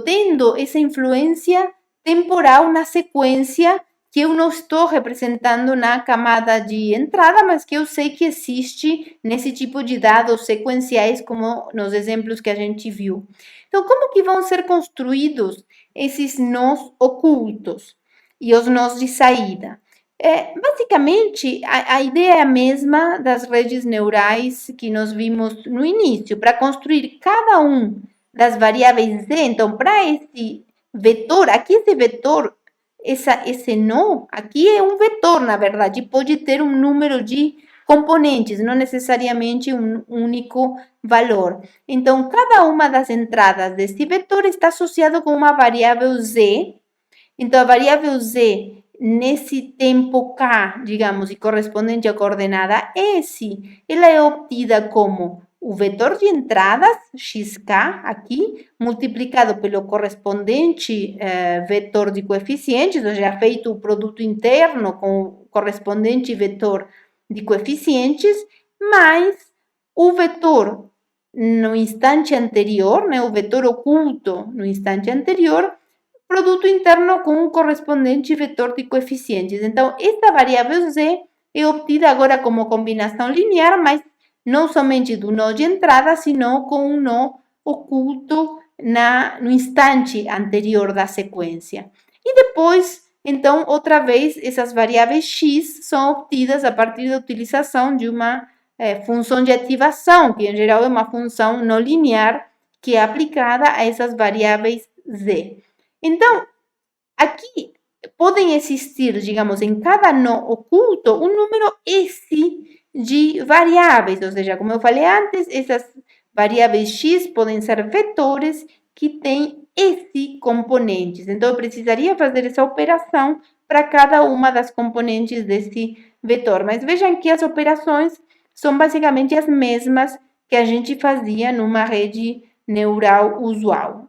tendo essa influência temporal na sequência que eu não estou representando na camada de entrada, mas que eu sei que existe nesse tipo de dados sequenciais, como nos exemplos que a gente viu. Então, como que vão ser construídos esses nós ocultos e os nós de saída? Basicamente, a ideia é a mesma das redes neurais que nós vimos no início. Para construir cada um das variáveis z, então, para esse vetor, aqui esse vetor, esse nó, aqui é um vetor, na verdade, pode ter um número de componentes, não necessariamente um único valor. Então, cada uma das entradas desse vetor está associado com uma variável z. Então, a variável z, nesse tempo k, digamos, e correspondente à coordenada S, ela é obtida como o vetor de entradas, xk, aqui, multiplicado pelo correspondente vetor de coeficientes, ou seja, feito o produto interno com o correspondente vetor de coeficientes, mais o vetor no instante anterior, né, o vetor oculto no instante anterior, produto interno com um correspondente vetor de coeficientes. Então, esta variável z é obtida agora como combinação linear, mas não somente do nó de entrada, sino com um nó oculto no instante anterior da sequência. E depois, então, outra vez, essas variáveis x são obtidas a partir da utilização de uma função de ativação, que em geral é uma função não linear, que é aplicada a essas variáveis z. Então, aqui podem existir, digamos, em cada nó oculto, um número S de variáveis, ou seja, como eu falei antes, essas variáveis x podem ser vetores que têm S componentes. Então, eu precisaria fazer essa operação para cada uma das componentes desse vetor. Mas vejam que as operações são basicamente as mesmas que a gente fazia numa rede neural usual.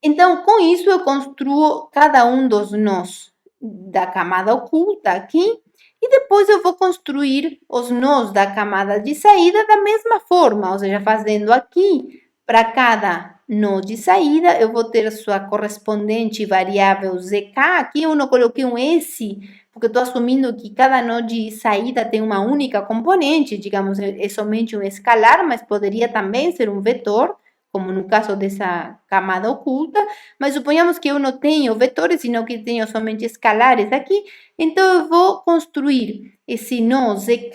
Então, com isso, eu construo cada um dos nós da camada oculta aqui, e depois eu vou construir os nós da camada de saída da mesma forma, ou seja, fazendo aqui, para cada nó de saída, eu vou ter sua correspondente variável zk, aqui eu não coloquei um S, porque estou assumindo que cada nó de saída tem uma única componente, digamos, é somente um escalar, mas poderia também ser um vetor, como no caso dessa camada oculta, mas suponhamos que eu não tenho vetores, senão que tenho somente escalares aqui, então eu vou construir esse nó zk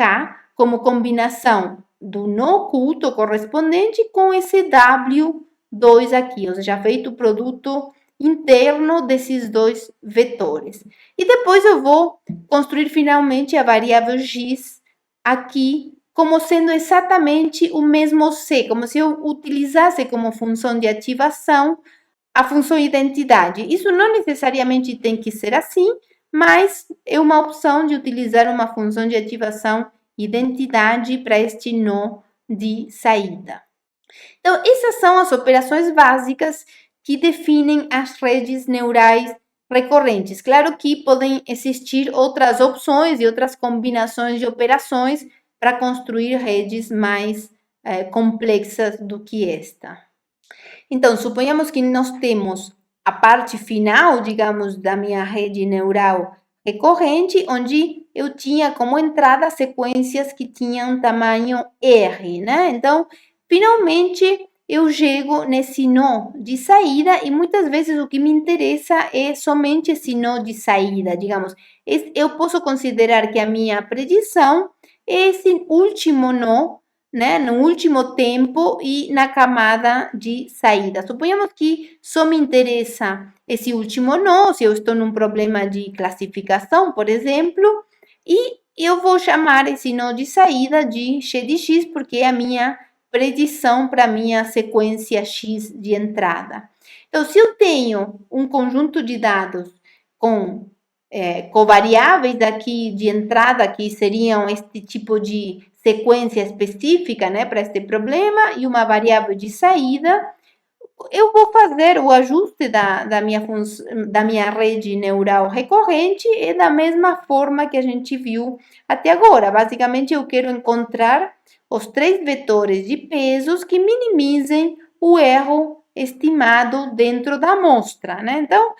como combinação do nó oculto correspondente com esse w2 aqui, ou seja, feito o produto interno desses dois vetores. E depois eu vou construir finalmente a variável x aqui, como sendo exatamente o mesmo C, como se eu utilizasse como função de ativação a função identidade. Isso não necessariamente tem que ser assim, mas é uma opção de utilizar uma função de ativação identidade para este nó de saída. Então, essas são as operações básicas que definem as redes neurais recorrentes. Claro que podem existir outras opções e outras combinações de operações para construir redes mais complexas do que esta. Então, suponhamos que nós temos a parte final, digamos, da minha rede neural recorrente, onde eu tinha como entrada sequências que tinham tamanho R, né? Então, finalmente, eu chego nesse nó de saída e muitas vezes o que me interessa é somente esse nó de saída, digamos. Eu posso considerar que a minha predição é esse último nó, né, no último tempo e na camada de saída. Suponhamos que só me interessa esse último nó, se eu estou num problema de classificação, por exemplo, e eu vou chamar esse nó de saída de x de x, porque é a minha predição para a minha sequência x de entrada. Então, se eu tenho um conjunto de dados com covariáveis aqui de entrada, que seriam este tipo de sequência específica, né, para este problema, e uma variável de saída, eu vou fazer o ajuste da minha rede neural recorrente e da mesma forma que a gente viu até agora. Basicamente, eu quero encontrar os 3 vetores de pesos que minimizem o erro estimado dentro da amostra, né? Então,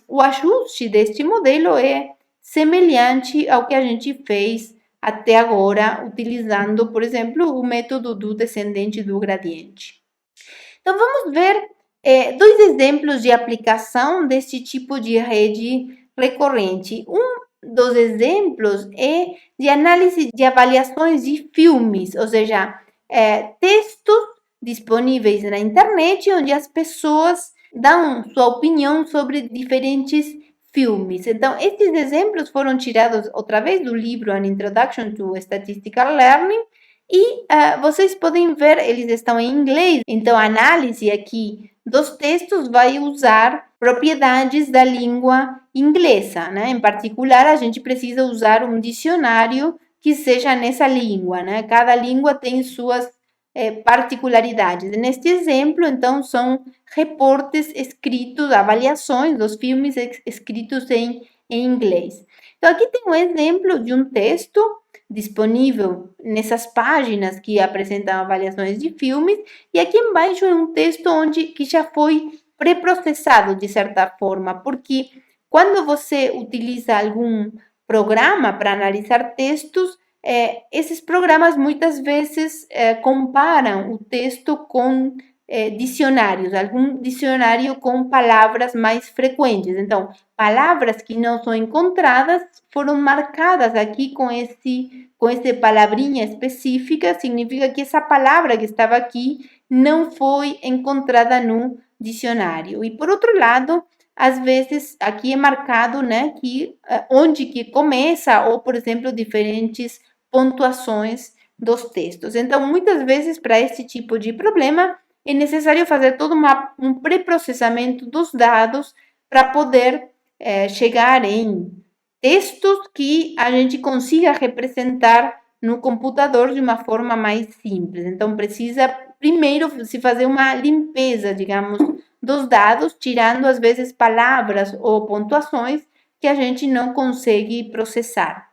o ajuste deste modelo é semelhante ao que a gente fez até agora, utilizando, por exemplo, o método do descendente do gradiente. Então, vamos ver 2 exemplos de aplicação desse tipo de rede recorrente. Um dos exemplos é de análise de avaliações de filmes, ou seja, textos disponíveis na internet onde as pessoas dão sua opinião sobre diferentes filmes. Então, esses exemplos foram tirados outra vez do livro An Introduction to Statistical Learning e vocês podem ver, eles estão em inglês, então a análise aqui dos textos vai usar propriedades da língua inglesa, né? Em particular, a gente precisa usar um dicionário que seja nessa língua, né? Cada língua tem suas particularidades. Neste exemplo, então, são reportes escritos, avaliações dos filmes escritos em inglês. Então, aqui tem um exemplo de um texto disponível nessas páginas que apresentam avaliações de filmes, e aqui embaixo é um texto que já foi pré-processado de certa forma, porque quando você utiliza algum programa para analisar textos, esses programas muitas vezes comparam o texto com dicionários, algum dicionário com palavras mais frequentes. Então, palavras que não são encontradas foram marcadas aqui com essa palavrinha específica, significa que essa palavra que estava aqui não foi encontrada no dicionário. E por outro lado, às vezes aqui é marcado, né, que onde que começa, ou por exemplo, diferentes pontuações dos textos. Então, muitas vezes, para esse tipo de problema, é necessário fazer todo um pré-processamento dos dados para poder chegar em textos que a gente consiga representar no computador de uma forma mais simples. Então, precisa primeiro se fazer uma limpeza, digamos, dos dados, tirando às vezes palavras ou pontuações que a gente não consegue processar.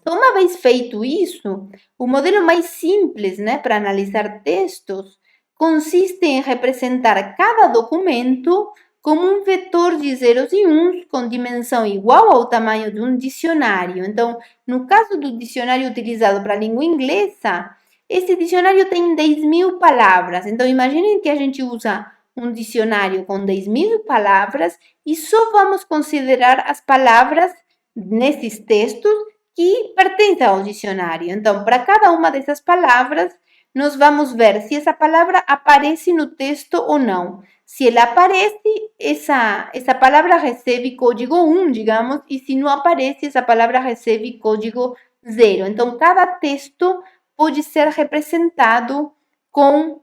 Então, uma vez feito isso, o modelo mais simples, né, para analisar textos consiste em representar cada documento como um vetor de zeros e uns com dimensão igual ao tamanho de um dicionário. Então, no caso do dicionário utilizado para a língua inglesa, esse dicionário tem 10.000 palavras. Então, imaginem que a gente usa um dicionário com 10.000 palavras e só vamos considerar as palavras nesses textos que pertencem ao dicionário. Então, para cada uma dessas palavras, nós vamos ver se essa palavra aparece no texto ou não. Se ela aparece, essa palavra recebe código 1, digamos, e se não aparece, essa palavra recebe código 0. Então, cada texto pode ser representado com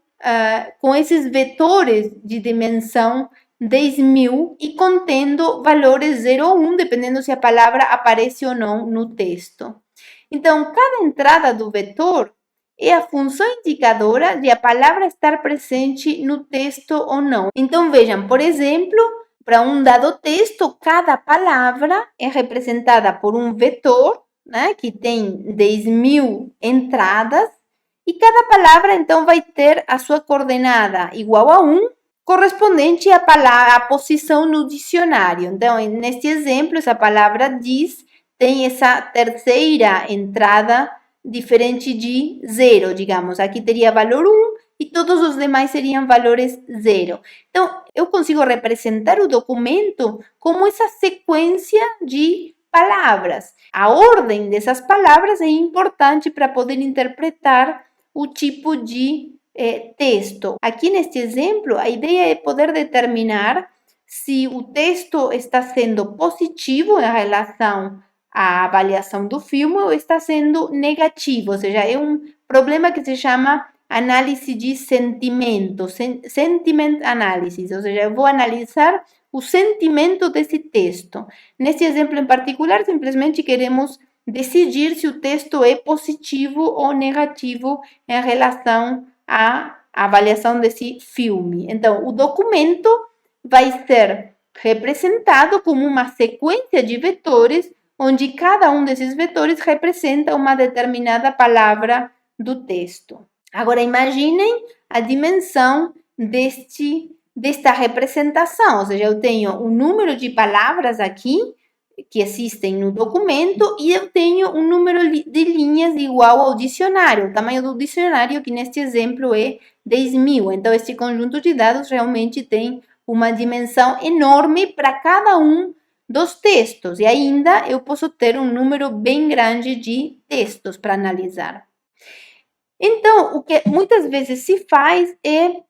esses vetores de dimensão 10.000 e contendo valores 0 ou 1, dependendo se a palavra aparece ou não no texto. Então, cada entrada do vetor é a função indicadora de a palavra estar presente no texto ou não. Então, vejam, por exemplo, para um dado texto, cada palavra é representada por um vetor, né, que tem 10.000 entradas, e cada palavra, então, vai ter a sua coordenada igual a 1, correspondente à posição no dicionário. Então, neste exemplo, essa palavra diz tem essa terceira entrada diferente de 0, digamos. Aqui teria valor 1 e todos os demais seriam valores 0. Então, eu consigo representar o documento como essa sequência de palavras. A ordem dessas palavras é importante para poder interpretar o tipo de texto. Aqui neste exemplo, a ideia é poder determinar se o texto está sendo positivo em relação à avaliação do filme ou está sendo negativo, ou seja, é um problema que se chama análise de sentimento, sentiment analysis, ou seja, eu vou analisar o sentimento desse texto. Nesse exemplo em particular, simplesmente queremos decidir se o texto é positivo ou negativo em relação à avaliação desse filme. Então, o documento vai ser representado como uma sequência de vetores, onde cada um desses vetores representa uma determinada palavra do texto. Agora, imaginem a dimensão desta representação, ou seja, eu tenho um número de palavras aqui que existem no documento e eu tenho um número de linhas igual ao dicionário. O tamanho do dicionário, que neste exemplo é 10.000. Então, este conjunto de dados realmente tem uma dimensão enorme para cada um dos textos. E ainda eu posso ter um número bem grande de textos para analisar. Então, o que muitas vezes se faz é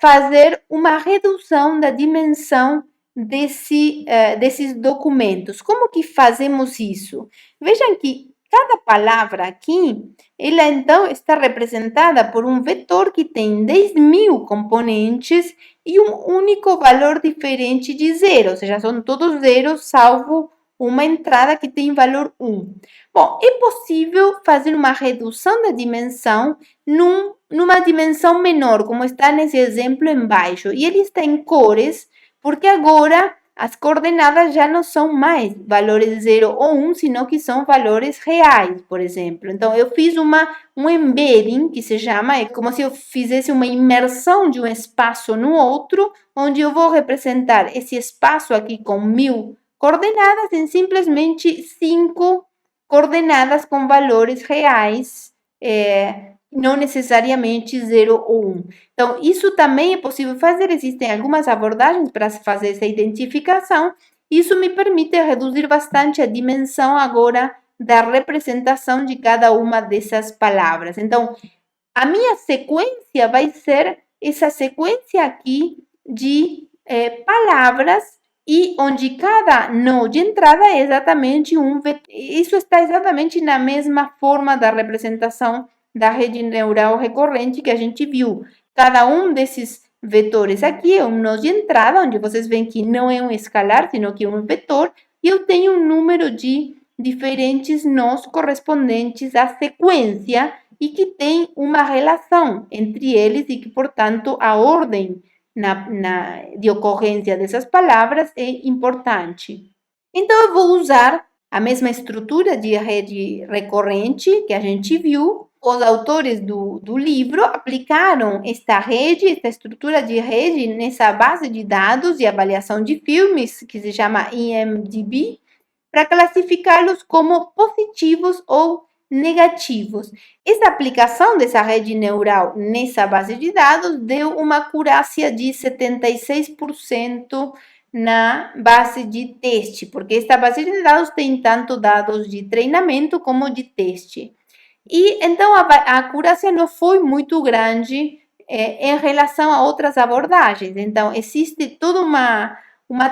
fazer uma redução da dimensão desses documentos. Como que fazemos isso? Vejam que cada palavra aqui, ela então está representada por um vetor que tem 10.000 componentes e um único valor diferente de zero, ou seja, são todos zeros, salvo uma entrada que tem valor 1. Bom, é possível fazer uma redução da dimensão numa dimensão menor, como está nesse exemplo embaixo. E ele está em cores, porque agora as coordenadas já não são mais valores 0 ou 1, sino que são valores reais, por exemplo. Então, eu fiz um embedding, que se chama, é como se eu fizesse uma imersão de um espaço no outro, onde eu vou representar esse espaço aqui com 1.000 coordenadas em simplesmente 5 coordenadas com valores reais, não necessariamente 0 ou 1. Então, isso também é possível fazer, existem algumas abordagens para fazer essa identificação. Isso me permite reduzir bastante a dimensão agora da representação de cada uma dessas palavras. Então, a minha sequência vai ser essa sequência aqui de palavras e onde cada nó de entrada é exatamente um vetor. Isso está exatamente na mesma forma da representação da rede neural recorrente que a gente viu. Cada um desses vetores aqui é um nó de entrada, onde vocês veem que não é um escalar, sino que é um vetor, e eu tenho um número de diferentes nós correspondentes à sequência e que tem uma relação entre eles e que, portanto, a ordem de ocorrência dessas palavras é importante. Então, eu vou usar a mesma estrutura de rede recorrente que a gente viu. Os autores do livro aplicaram esta estrutura de rede nessa base de dados de avaliação de filmes, que se chama IMDb, para classificá-los como positivos ou negativos. Essa aplicação dessa rede neural nessa base de dados deu uma acurácia de 76% na base de teste, porque esta base de dados tem tanto dados de treinamento como de teste. E então a acurácia não foi muito grande em relação a outras abordagens. Então, existe toda uma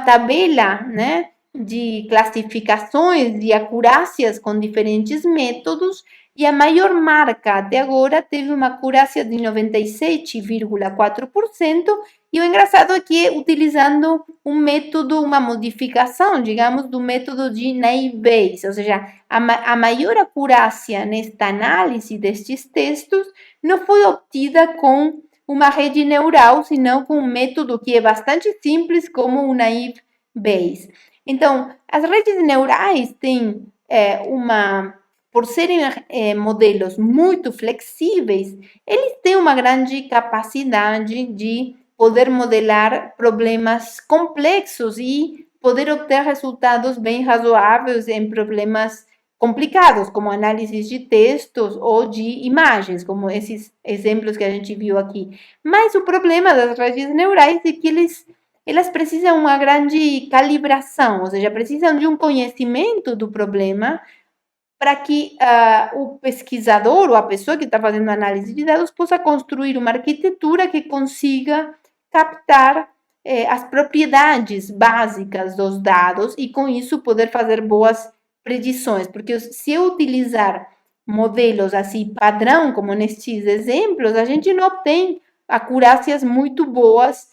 tabela, né, de classificações de acurácias com diferentes métodos, e a maior marca até agora teve uma acurácia de 97,4%, e o engraçado é que utilizando um método, uma modificação, digamos, do método de naive Bayes, ou seja, a maior acurácia nesta análise destes textos não foi obtida com uma rede neural, senão com um método que é bastante simples, como o naive Bayes. Então, as redes neurais têm por serem modelos muito flexíveis, eles têm uma grande capacidade de poder modelar problemas complexos e poder obter resultados bem razoáveis em problemas complicados, como análise de textos ou de imagens, como esses exemplos que a gente viu aqui. Mas o problema das redes neurais é que elas precisam uma grande calibração, ou seja, precisam de um conhecimento do problema para que o pesquisador ou a pessoa que está fazendo análise de dados possa construir uma arquitetura que consiga captar as propriedades básicas dos dados e, com isso, poder fazer boas predições. Porque se eu utilizar modelos assim padrão, como nestes exemplos, a gente não obtém acurácias muito boas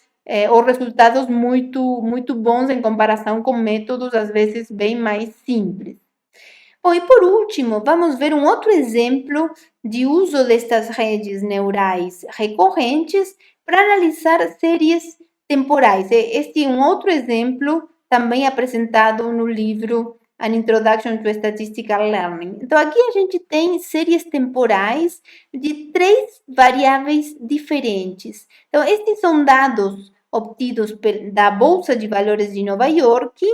ou resultados muito bons em comparação com métodos, às vezes, bem mais simples. Bom, e por último, vamos ver um outro exemplo de uso destas redes neurais recorrentes para analisar séries temporais. Este é um outro exemplo também apresentado no livro An Introduction to Statistical Learning. Então, aqui a gente tem séries temporais de 3 variáveis diferentes. Então, estes são dados obtidos da Bolsa de Valores de Nova York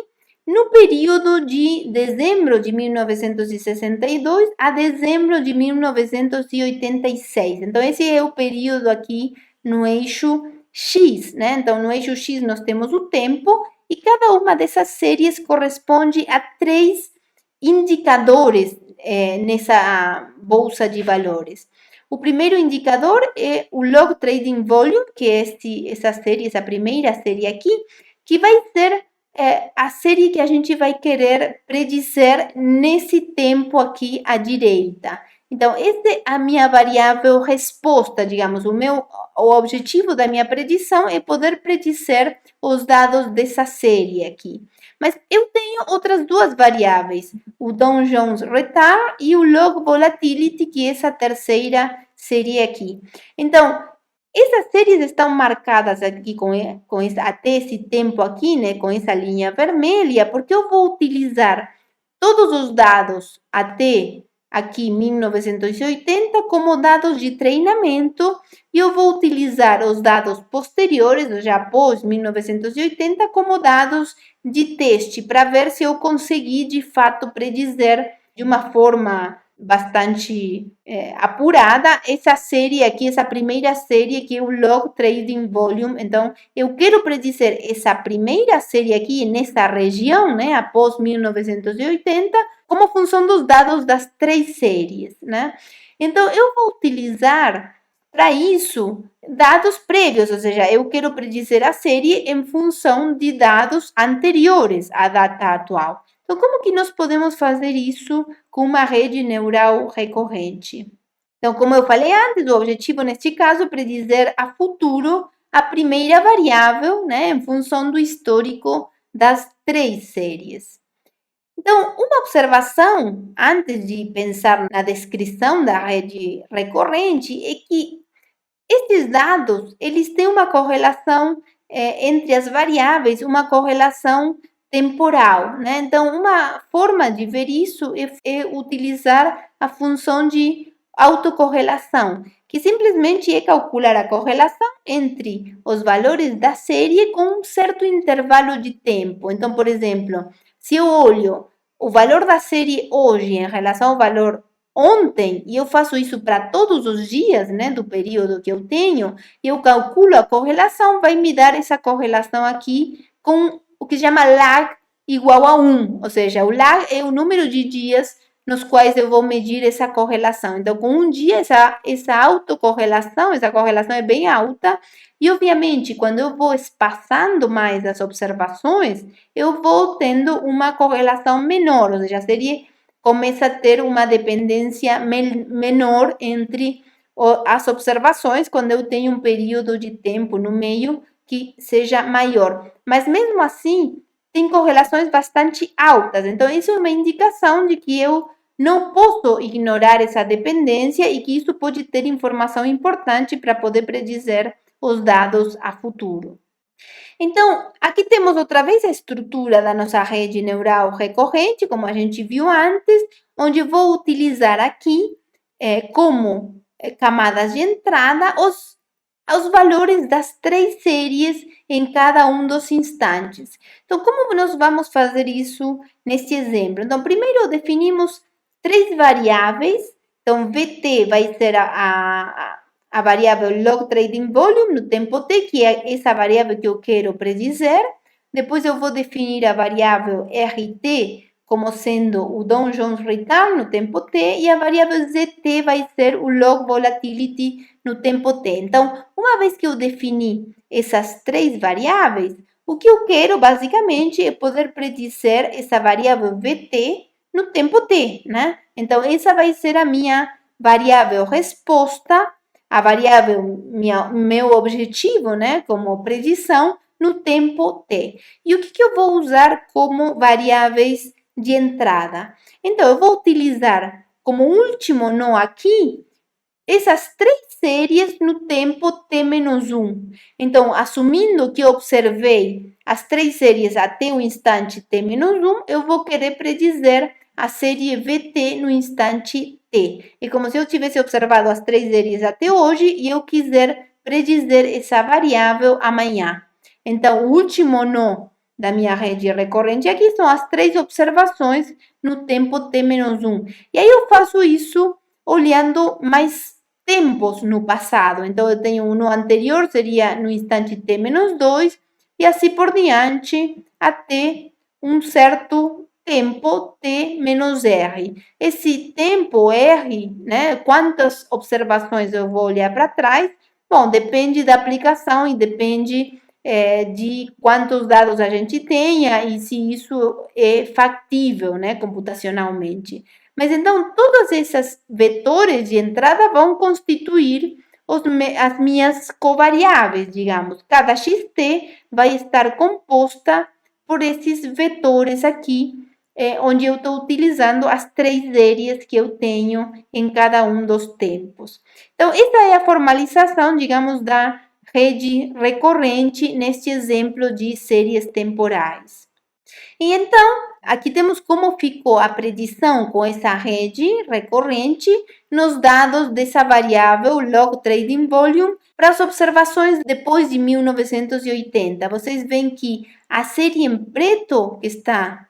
no período de dezembro de 1962 a dezembro de 1986. Então, esse é o período aqui no eixo X, né? Então, no eixo X nós temos o tempo e cada uma dessas séries corresponde a 3 indicadores nessa bolsa de valores. O primeiro indicador é o Log Trading Volume, que é essa primeira série aqui, que vai ser a série que a gente vai querer predizer nesse tempo aqui à direita. Então, essa é a minha variável resposta, digamos. O objetivo da minha predição é poder predizer os dados dessa série aqui. Mas eu tenho outras 2 variáveis, o Dow Jones Return e o Log Volatility, que é essa terceira série aqui. Então, essas séries estão marcadas aqui até esse tempo aqui, né, com essa linha vermelha, porque eu vou utilizar todos os dados até aqui 1980 como dados de treinamento e eu vou utilizar os dados posteriores, já após 1980, como dados de teste, para ver se eu consegui de fato predizer de uma forma bastante apurada essa série aqui, essa primeira série que é o Log Trading Volume. Então, eu quero predizer essa primeira série aqui nessa região, né, após 1980, como função dos dados das 3 séries, né? Então, eu vou utilizar para isso dados prévios, ou seja, eu quero predizer a série em função de dados anteriores à data atual. Então, como que nós podemos fazer isso com uma rede neural recorrente? Então, como eu falei antes, o objetivo neste caso é predizer a futuro a primeira variável, né, em função do histórico das 3 séries. Então, uma observação antes de pensar na descrição da rede recorrente é que esses dados, eles têm uma correlação entre as variáveis, uma correlação temporal, né? Então, uma forma de ver isso é utilizar a função de autocorrelação, que simplesmente é calcular a correlação entre os valores da série com um certo intervalo de tempo. Então, por exemplo, se eu olho o valor da série hoje em relação ao valor ontem, e eu faço isso para todos os dias, né, do período que eu tenho, eu calculo a correlação, vai me dar essa correlação aqui com o que se chama lag igual a 1, ou seja, o lag é o número de dias nos quais eu vou medir essa correlação. Então, com um dia, essa autocorrelação, essa correlação é bem alta, e obviamente, quando eu vou espaçando mais as observações, eu vou tendo uma correlação menor, ou seja, a série começa a ter uma dependência menor entre as observações, quando eu tenho um período de tempo no meio que seja maior. Mas mesmo assim, tem correlações bastante altas. Então, isso é uma indicação de que eu não posso ignorar essa dependência e que isso pode ter informação importante para poder predizer os dados a futuro. Então, aqui temos outra vez a estrutura da nossa rede neural recorrente, como a gente viu antes, onde vou utilizar aqui como camadas de entrada os valores das 3 séries em cada um dos instantes. Então, como nós vamos fazer isso nesse exemplo? Então, primeiro definimos 3 variáveis. Então, VT vai ser a variável Log Trading Volume no tempo t, que é essa variável que eu quero predizer. Depois eu vou definir a variável RT como sendo o Dow Jones Return no tempo t, e a variável ZT vai ser o Log Volatility no tempo t. Então, uma vez que eu defini essas 3 variáveis, o que eu quero basicamente é poder predizer essa variável VT no tempo t, né? Então, essa vai ser a minha variável resposta a variável, meu objetivo, né, como predição, no tempo t. E o que eu vou usar como variáveis de entrada? Então, eu vou utilizar como último nó aqui essas três séries no tempo t-1. Então, assumindo que eu observei as três séries até o instante t-1, eu vou querer predizer a série VT no instante t. É como se eu tivesse observado as três séries até hoje e eu quiser predizer essa variável amanhã. Então, o último nó da minha rede recorrente aqui são as três observações no tempo t-1. E aí eu faço isso olhando mais tempos no passado. Então, eu tenho um no anterior, seria no instante t-2, e assim por diante, até um certo tempo t-r. Esse tempo r, né, quantas observações eu vou olhar para trás, bom, depende da aplicação e depende de quantos dados a gente tenha e se isso é factível, né, computacionalmente. Mas então, todos esses vetores de entrada vão constituir as minhas covariáveis, digamos. Cada xt vai estar composta por esses vetores aqui, onde eu estou utilizando as três séries que eu tenho em cada um dos tempos. Então, essa é a formalização, digamos, da rede recorrente neste exemplo de séries temporais. E então, aqui temos como ficou a predição com essa rede recorrente nos dados dessa variável log trading volume para as observações depois de 1980. Vocês veem que a série em preto que está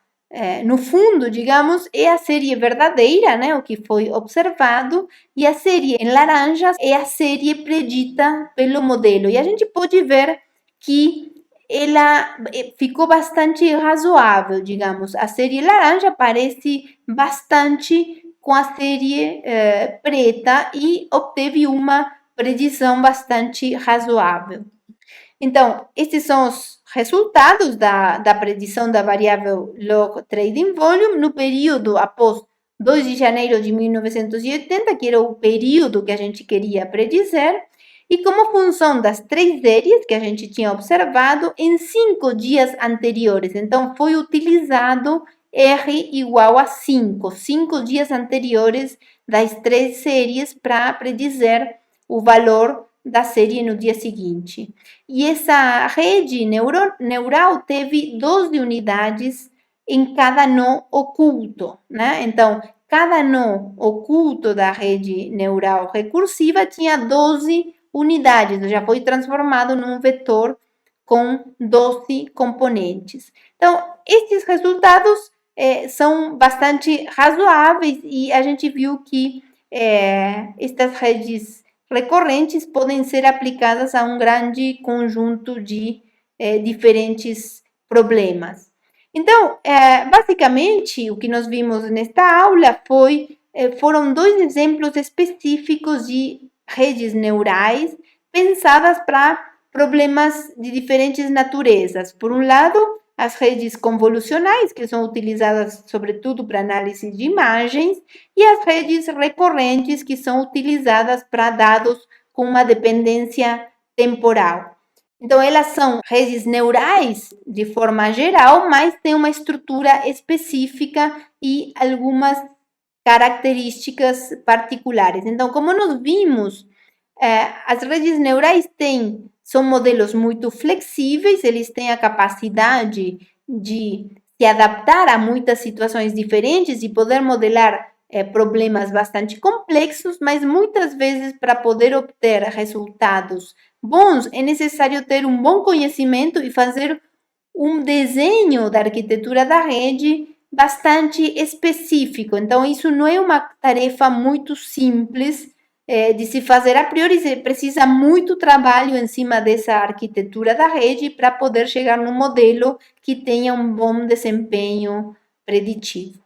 no fundo, digamos, é a série verdadeira, né, o que foi observado, e a série em laranja é a série predita pelo modelo. E a gente pode ver que ela ficou bastante razoável, digamos. A série laranja parece bastante com a série preta e obteve uma predição bastante razoável. Então, esses são os resultados da predição da variável log trading volume no período após 2 de janeiro de 1980, que era o período que a gente queria predizer, e como função das três séries que a gente tinha observado em 5 dias anteriores. Então, foi utilizado R igual a 5 dias anteriores das três séries para predizer o valor da série no dia seguinte. E essa rede neural teve 12 unidades em cada nó oculto, né? Então, cada nó oculto da rede neural recursiva tinha 12 unidades, já foi transformado num vetor com 12 componentes. Então, esses resultados são bastante razoáveis e a gente viu que estas redes recorrentes podem ser aplicadas a um grande conjunto de diferentes problemas. Então, basicamente, o que nós vimos nesta aula foram dois exemplos específicos de redes neurais pensadas para problemas de diferentes naturezas. Por um lado, as redes convolucionais, que são utilizadas sobretudo para análise de imagens, e as redes recorrentes, que são utilizadas para dados com uma dependência temporal. Então, elas são redes neurais de forma geral, mas têm uma estrutura específica e algumas características particulares. Então, como nós vimos, as redes neurais são modelos muito flexíveis, eles têm a capacidade de se adaptar a muitas situações diferentes e poder modelar problemas bastante complexos, mas muitas vezes para poder obter resultados bons é necessário ter um bom conhecimento e fazer um desenho da arquitetura da rede bastante específico. Então, isso não é uma tarefa muito simples de se fazer a priori, você precisa muito trabalho em cima dessa arquitetura da rede para poder chegar num modelo que tenha um bom desempenho preditivo.